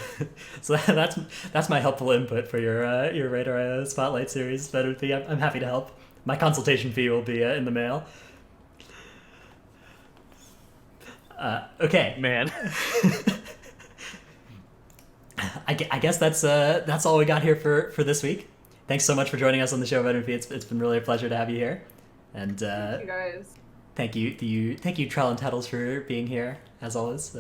S1: that's my helpful input for your Radar Spotlight series, Vitaminpee. I'm happy to help. My consultation fee will be in the mail. Okay.
S2: Man.
S1: I guess that's all we got here for this week. Thanks so much for joining us on the show, Vitaminpee. It's been really a pleasure to have you here, and
S4: thank you guys.
S1: thank you Trell and Tettles for being here as always.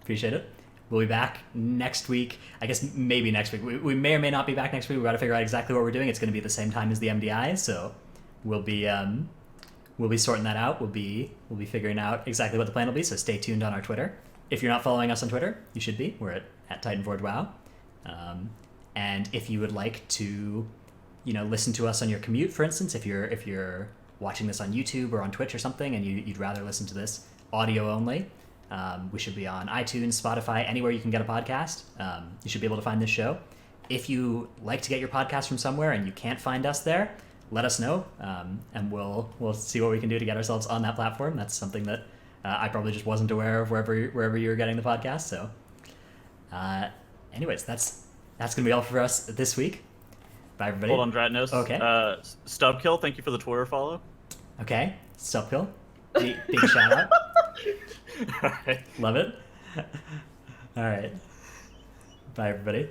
S1: Appreciate it. We'll be back next week. I guess maybe next week. We may or may not be back next week. We've got to figure out exactly what we're doing. It's going to be the same time as the MDI, so we'll be sorting that out. We'll be figuring out exactly what the plan will be. So stay tuned on our Twitter. If you're not following us on Twitter, you should be. We're at Titanforge WoW. And if you would like to, listen to us on your commute, for instance, if you're watching this on YouTube or on Twitch or something, and you'd rather listen to this audio only. We should be on iTunes, Spotify, anywhere you can get a podcast. You should be able to find this show. If you like to get your podcast from somewhere and you can't find us there, let us know, and we'll see what we can do to get ourselves on that platform. That's something that I probably just wasn't aware of wherever you were getting the podcast. So, anyways, that's gonna be all for us this week. Bye, everybody.
S2: Hold on, Dratnos.
S1: Okay.
S2: Stubkill, thank you for the Twitter follow.
S1: Okay, Stubkill. Big shout out.
S2: All right.
S1: Love it. All right. Bye, everybody.